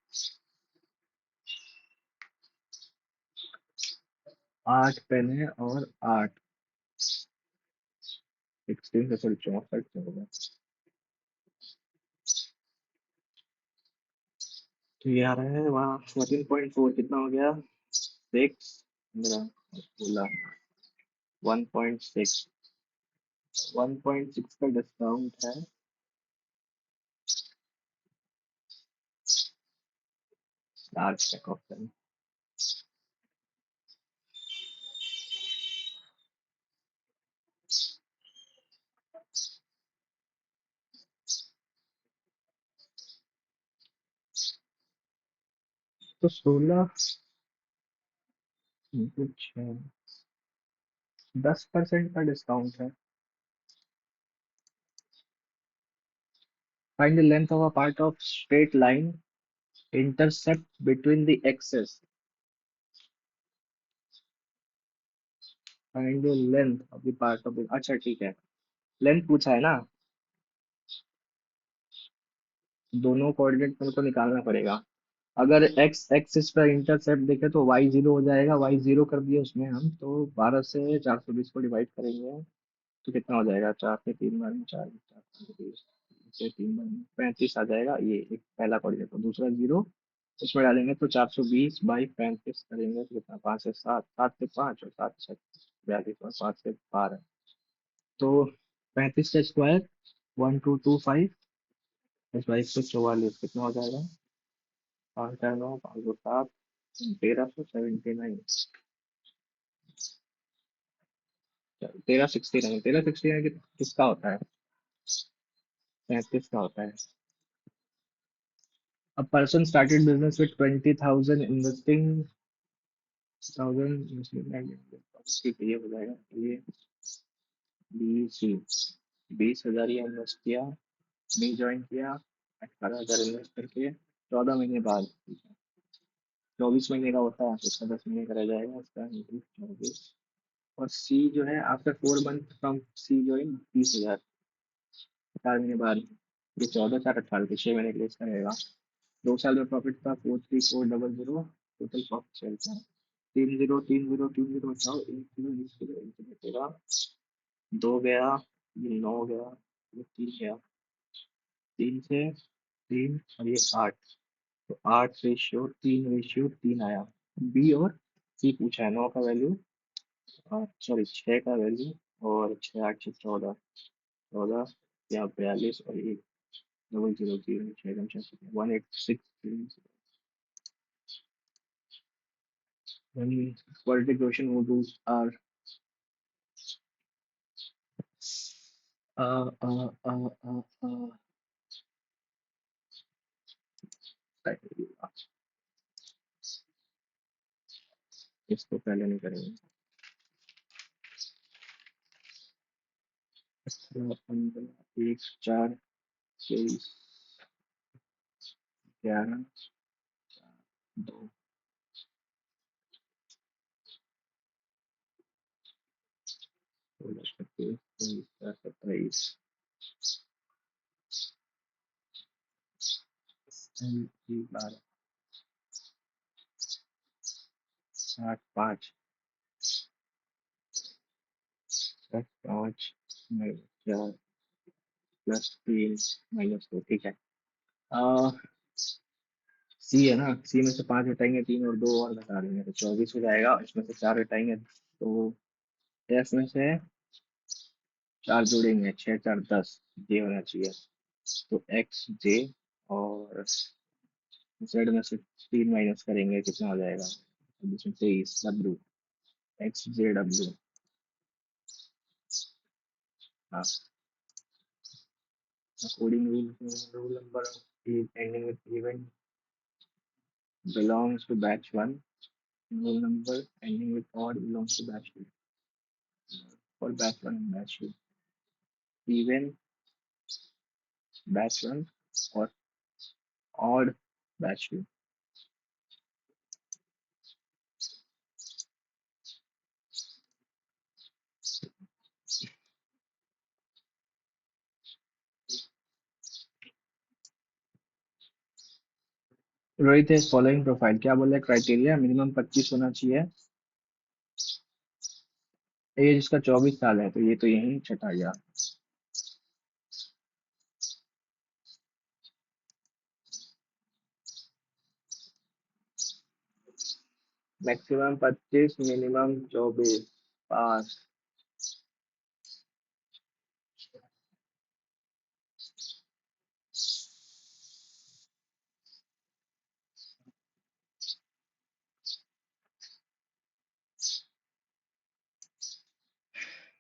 Speaker 1: 8 पेन है और 8, 16 से, सॉरी 64 से होगा। तो ये आ रहा है वहाँ 14.4, कितना हो गया? 6 मेरा, 16 1.6 का डिस्काउंट है। लार्ज पैक ऑप्शन तो 16 कुछ 10% का डिस्काउंट है। Find the length of a part of straight line intercept between the axes. Find the length of the part of, अच्छा ठीक है, लेंथ पूछा है ना, दोनों कोऑर्डिनेट मेरे को निकालना पड़ेगा। अगर एक्स एक्सिस पर इंटरसेप्ट देखे तो वाई जीरो हो जाएगा, वाई जीरो कर दिए उसमें हम, तो 12 से 420 को डिवाइड करेंगे तो कितना हो जाएगा? 4 से 3 बार में 4, 4 से 3 बार में 35 आ जाएगा। ये एक पहला कोऑर्डिनेट, और दूसरा जीरो उसमें डालेंगे तो 420/35 करेंगे तो कितना? 5 से 7, 7 से 5 और 7 से 42 और 5 से 12, तो 35 का स्क्वायर 1225, इस 2244 कितना हो जाएगा? 5 9 507, 1379। तेरह सिक्सटी नाइन, तेरह सिक्सटी नाइन किसका होता है? 35 का होता है। A person started business with 20,000 investing thousand, ठीक है, ये हो जाएगा ये। बी सी, 20,000 ये इन्वेस्ट किया, बी ज्वाइन किया 18,000 इन्वेस्ट करके 14 महीने बाद, 24 महीने का होता है तो उसका 10 महीने का रह जाएगा, उसका 24। और सी जो है after 4 month from C join 30,000 4 महीने बाद, ये 14 4 18 के 6 महीने के लिए इसका रहेगा। 2 साल में प्रॉफिट था 43400, टोटल प्रॉफिट चलता है 30 30 बचाओ, 1 0 तेरह, 2 गया, ये 9 गया, ये 3 गया, 3 से 3 और ये 8, तो 8 रेशियो 3 रेशियो 3 आया। बी और सी पूछा है, 9 का वैल्यू, सॉरी 6 का वैल्यू, और 6 8 6 14, 14 या 42 और 1 0 0 0 6 186। When quality question models are uh, uh, uh, uh, uh, इसको पहले नहीं करेंगे। 18 15 1 4 23 11 2 16 17 18 12 8 5 7 5 4 +3 -2, ठीक है। सी है ना, सी में से 5 हटाएंगे, 3 और 2 और घटा देंगे तो 24 हो जाएगा, इसमें से 4 हटाएंगे तो एफ में से 4 जोड़ेंगे, 6 4 10, जे होना चाहिए, तो एक्स जे, और जेड में से 3 माइनस करेंगे, कितना हो जाएगा, अब इसमें 23 डब्ल्यू, एक्स जे डब्ल्यू। हाँ, according rule number ending with event belongs to batch 1, rule number ending with odd belongs to batch 2, for batch 1 and batch 2, even batch 1 or odd batch 2। Rohit है following profile, क्या बोल रहे हैं criteria, minimum 25 होना चाहिए, as इसका 24 साल है, तो ये तो यही छटा गया। Maximum 25, minimum 24, pass.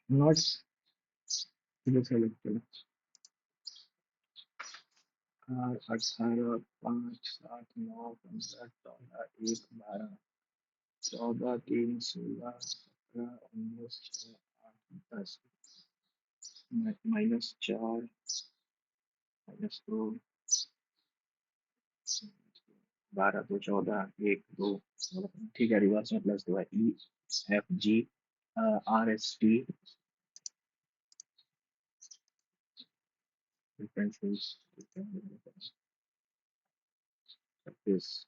Speaker 1: नॉट, चलो चलो चलो, 18 5 7 9 15 14 1 12 14 3 16 17 19 6 8 10, -4 -2 12 2 14 1 2, ठीक है, रिवर्स में +2 है, E F G R S T, differentials,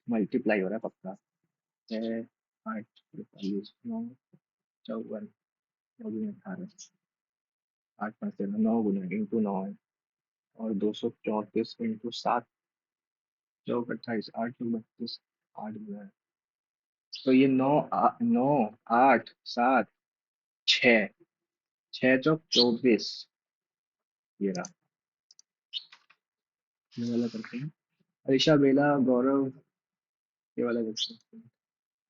Speaker 1: multiply हो रहा है पक्का, 6 8 45 9 54 8 5 9 गुना इंटू 9 है, और 234 इंटू 7, 4 28 8 32 8 गुना है, तो ये 9 8 7 6, 6 चौक 24, ये रहा, ये वाला करते हैं। अलीशा बेला गौरव, ये वाला करते हैं।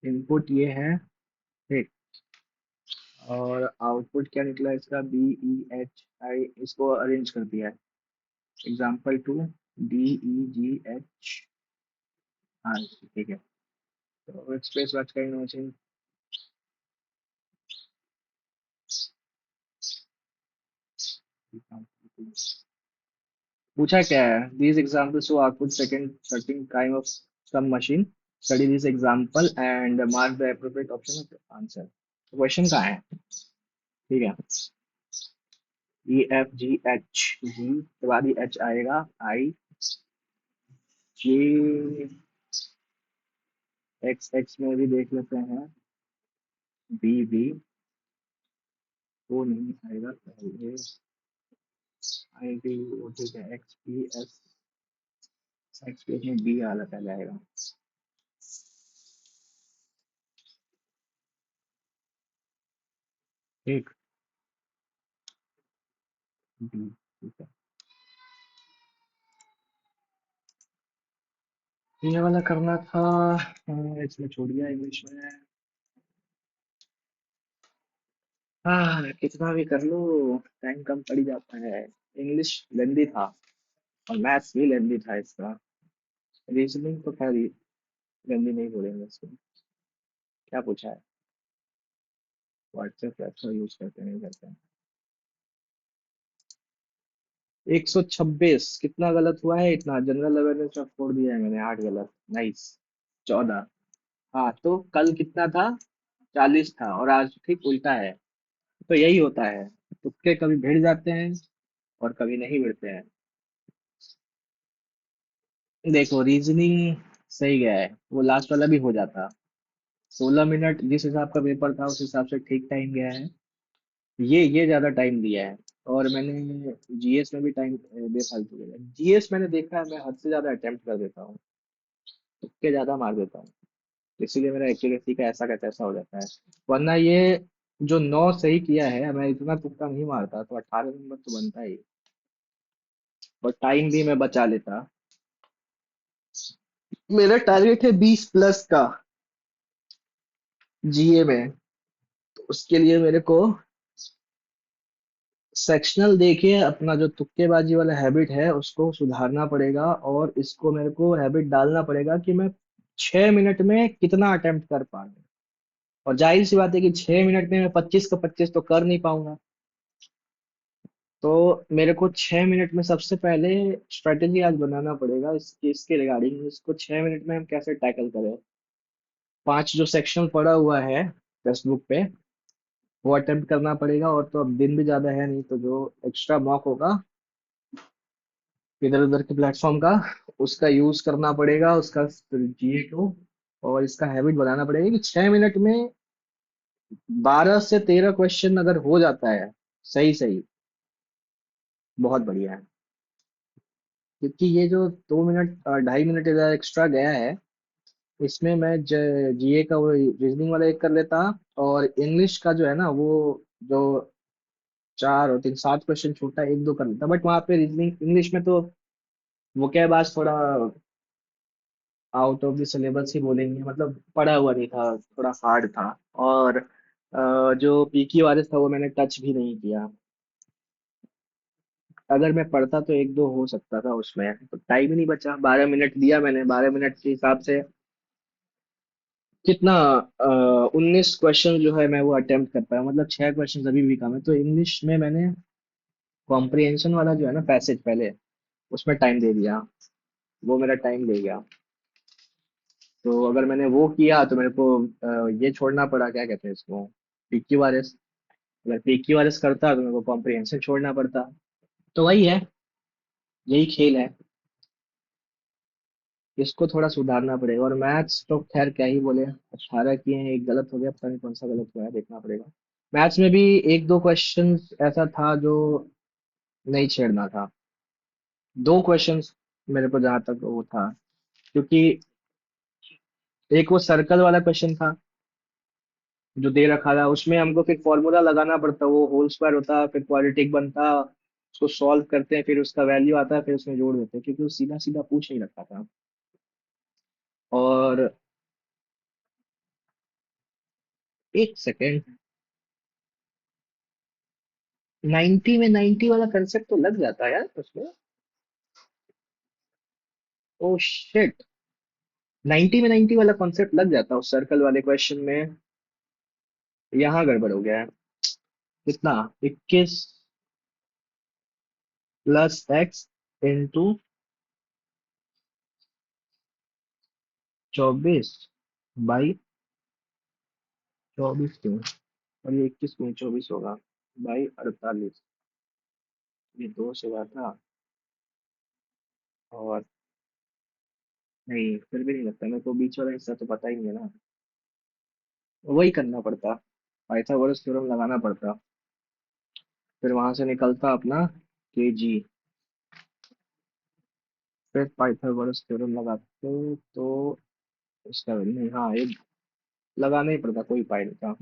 Speaker 1: इनपुट ये है, ठीक, और आउटपुट क्या निकला इसका, BEHI, इसको अरेंज कर दिया है। एग्जाम्पल 2, DEGH, ठीक है। तो express what kind of machine. पूछा क्या है, these examples show output second certain kind of some machine, study this example and mark the appropriate option of answer। Question कहाँ है, ठीक है। EFGH, G के बाद ही H आएगा, IJXX में भी देख लेते हैं, BB, वो नहीं आएगा पहले, ID, वो ठीक है, XPS में B आला पहले आएगा। ठीक, B, ठीक है। ये वाला करना था, इसमें छोड़ दिया इंग्लिश में। हाँ, कितना भी कर लो टाइम कम पड़ ही जाता है। इंग्लिश लेंदी था और मैथ्स भी लेंदी था इसका। रीजनिंग तो खैर लेंदी नहीं बोलेंगे इसको। क्या पूछा है, व्हाट्सएप पे अच्छा यूज करते नहीं करते हैं। 126 कितना गलत हुआ है, इतना जनरल अवेयरनेस में छोड़ दिया है मैंने, 8 गलत। नाइस। 14। हाँ, तो कल कितना था, 40 था, और आज ठीक उल्टा है। तो यही होता है, तुक्के कभी भिड़ जाते हैं और कभी नहीं भिड़ते हैं। देखो रीजनिंग सही गया है, वो लास्ट वाला भी हो जाता। 16 मिनट जिस हिसाब का पेपर था उस हिसाब से ठीक टाइम गया है। ये ज्यादा टाइम दिया है। और मैंने जीएस में भी टाइम बेफालतू दिया। जीएस मैंने देखा है, मैं हद से ज्यादा अटेम्प्ट कर देता हूँ, तुक्के ज्यादा मार देता हूँ, इसीलिए मेरा एक्यूरेसी का ऐसा का तैसा हो जाता है। वरना ये जो 9 सही किया है, मैं इतना तुक्का नहीं मारता, तो 18 नंबर तो बनता ही। और टाइम भी मैं बचा लेता। मेरा टारगेट है 20 प्लस का जीए में। तो उसके लिए मेरे को सेक्शनल देखिए, अपना जो तुक्केबाजी वाला हैबिट है उसको सुधारना पड़ेगा, और इसको मेरे को हैबिट डालना पड़ेगा कि मैं 6 मिनट में कितना अटेम्प्ट कर पा रहा हूँ। और जाहिर सी बात है कि 6 मिनट में मैं 25 का 25 तो कर नहीं पाऊंगा। तो मेरे को 6 मिनट में सबसे पहले स्ट्रेटेजी आज बनाना पड़ेगा इसके रिगार्डिंग, इसको 6 मिनट में हम कैसे टैकल करें। 5 जो सेक्शन पड़ा हुआ है टेक्स्ट बुक पे, वो अटेम्प्ट करना पड़ेगा। और तो अब दिन भी ज्यादा है नहीं, तो जो एक्स्ट्रा मॉक होगा इधर उधर के प्लेटफॉर्म का, उसका यूज करना पड़ेगा, उसका जीए को। और इसका हैबिट बनाना पड़ेगा कि 6 मिनट में 12 से 13 क्वेश्चन अगर हो जाता है सही सही, बहुत बढ़िया है। क्योंकि ये जो 2 मिनट 2.5 मिनट इधर एक्स्ट्रा गया है, इसमें मैं जीए का वो रीजनिंग वाला एक कर लेता, और इंग्लिश का जो है ना वो, जो 4 और 3 7 क्वेश्चन छूटा, एक दो कर लेता। बट वहाँ पे रीजनिंग इंग्लिश में तो वो क्या है, बात थोड़ा आउट ऑफ द सिलेबस ही बोलेंगे, मतलब पढ़ा हुआ नहीं था, थोड़ा हार्ड था। और जो पीक्यू आरएस था वो मैंने टच भी नहीं किया। अगर मैं पढ़ता तो एक दो हो सकता था उसमें, तो टाइम ही नहीं बचा। 12 मिनट दिया मैंने, 12 मिनट के हिसाब से कितना, 19 क्वेश्चन जो है मैं वो अटेम्प्ट कर पाया, मतलब 6 क्वेश्चन अभी भी कम है। तो इंग्लिश में मैंने कॉम्प्रिहेंशन वाला जो है ना पैसेज पहले, उसमें टाइम दे दिया, वो मेरा टाइम ले गया। तो अगर मैंने वो किया तो मेरे को ये छोड़ना पड़ा, क्या कहते हैं इसको, पीक्यू आरएस। अगर पीक्यू आरएस करता तो मेरे को कॉम्प्रिहेंशन छोड़ना पड़ता। तो वही है, यही खेल है, इसको थोड़ा सुधारना पड़ेगा। और मैथ्स तो खैर क्या ही बोले, 18 किए हैं, एक गलत हो गया, पता नहीं कौन सा गलत हुआ है, देखना पड़ेगा। मैथ्स में भी एक दो क्वेश्चन ऐसा था जो नहीं छेड़ना था, 2 क्वेश्चंस मेरे को जहां तक वो था। क्योंकि एक वो सर्कल वाला क्वेश्चन था जो दे रखा था, उसमें हमको फिर फॉर्मूला लगाना पड़ता, वो होल स्क्वायर होता, फिर क्वाड्रेटिक बनता, उसको सॉल्व करते हैं, फिर उसका वैल्यू आता है, फिर उसमें जोड़ देते हैं, क्योंकि वो सीधा सीधा पूछ नहीं रखा था। और 1 सेकेंड, 90 में 90 वाला कंसेप्ट तो लग जाता है यार उसमें। ओ शिट, 90 में 90 वाला कॉन्सेप्ट लग जाता है उस सर्कल वाले क्वेश्चन में। यहाँ गड़बड़ हो गया है। कितना? 21 प्लस एक्स इंटू 24 बाई 24 क्यों, और ये 21 क्यों 24 होगा, बाई 48। ये दो से हुआ था। और नहीं, फिर भी नहीं लगता मेरे को, बीच वाला हिस्सा तो पता ही नहीं है ना। वही करना पड़ता, पाइथागोरस थ्योरम लगाना पड़ता। फिर वहां से निकलता अपना के जी। फिर पाइथागोरस थ्योरम लगाते तो इसका नहीं, हाँ ये लगाना ही पड़ता, कोई उपाय नहीं था।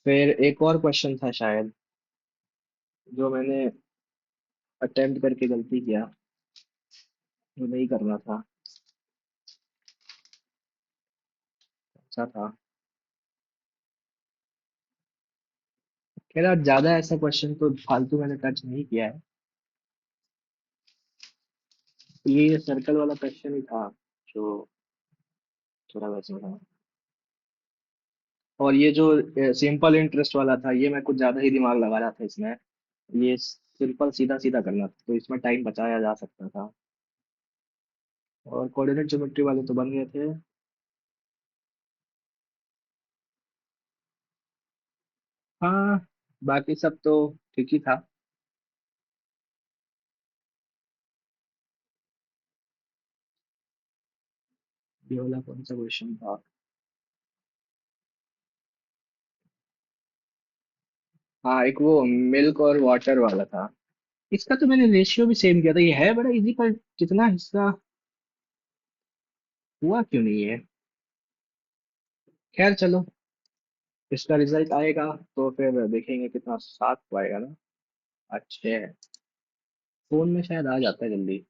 Speaker 1: फिर एक और क्वेश्चन था शायद, जो मैंने अटेम्प्ट करके गलती किया, जो नहीं करना था। अच्छा था। खैर आज ज्यादा ऐसा क्वेश्चन तो फालतू मैंने टच नहीं किया है। ये सर्कल वाला क्वेश्चन ही था जो थोड़ा वैसा था। और ये जो सिंपल इंटरेस्ट वाला था, ये मैं कुछ ज्यादा ही दिमाग लगा रहा था इसमें। ये सिंपल सीधा सीधा करना था, तो इसमें टाइम बचाया जा सकता था। और कोऑर्डिनेट ज्योमेट्री वाले तो बन गए थे। हाँ, बाकी सब तो ठीक ही था। ये वाला कौन सा क्वेश्चन था? हाँ, एक वो मिल्क और वाटर वाला था। इसका तो मैंने रेशियो भी सेम किया था, ये है बड़ा इजी, पर कितना हिस्सा हुआ क्यों नहीं है। खैर चलो, इसका रिजल्ट आएगा तो फिर देखेंगे कितना साथ को आएगा ना। अच्छे, फोन में शायद आ जाता है जल्दी।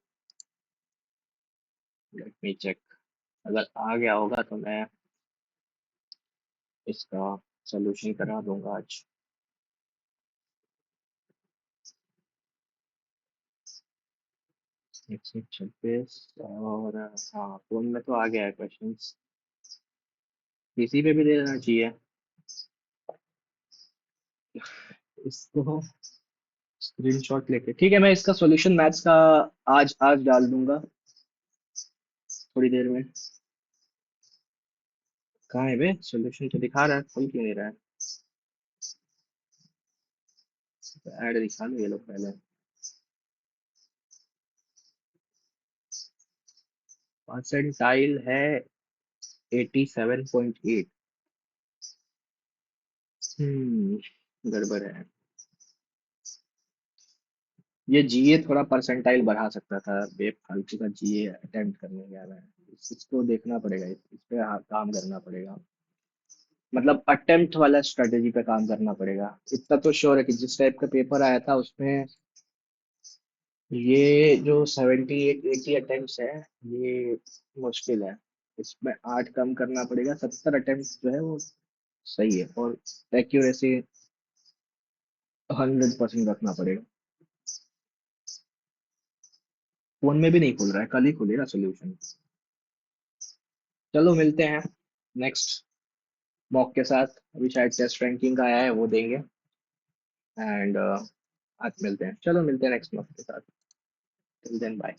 Speaker 1: Let me check. अगर आ गया होगा तो मैं इसका सोल्यूशन करा दूंगा आज। 126, और हाँ फोन में तो आ गया है क्वेश्चन। पीसी पे भी दे देना चाहिए इसको। स्क्रीनशॉट लेके ठीक है, मैं इसका सॉल्यूशन मैथ्स का आज आज डाल दूंगा थोड़ी देर में। कहाँ है बे, सॉल्यूशन तो दिखा रहा है, खुल क्यों नहीं रहा है। ऐड दिखा लो ये लोग पहले। परसेंटाइल है 87.8। गड़बड़ है। ये जीए थोड़ा परसेंटाइल बढ़ा सकता था, बेफालतू का जीए अटेम्प्ट करने गया मैं। इसको देखना पड़ेगा, इस पे काम करना पड़ेगा। मतलब अटेम्प्ट वाला स्ट्रेटेजी पे काम करना पड़ेगा। इतना तो श्योर है कि जिस टाइप का पेपर आया था उसमें ये जो 78 80 अटेम्प्ट है, ये मुश्किल है। इसमें 8 कम करना पड़ेगा, 70 अटेम्प्ट जो है वो सही है। और एक्यूरेसी 100% रखना पड़ेगा। फोन में भी नहीं खुल रहा है, कल ही खुलेगा सोल्यूशन। चलो मिलते हैं नेक्स्ट मॉक के साथ। अभी शायद टेस्ट रैंकिंग का आया है, वो देंगे। एंड आज मिलते हैं, चलो मिलते हैं नेक्स्ट मॉक के साथ। Till then bye.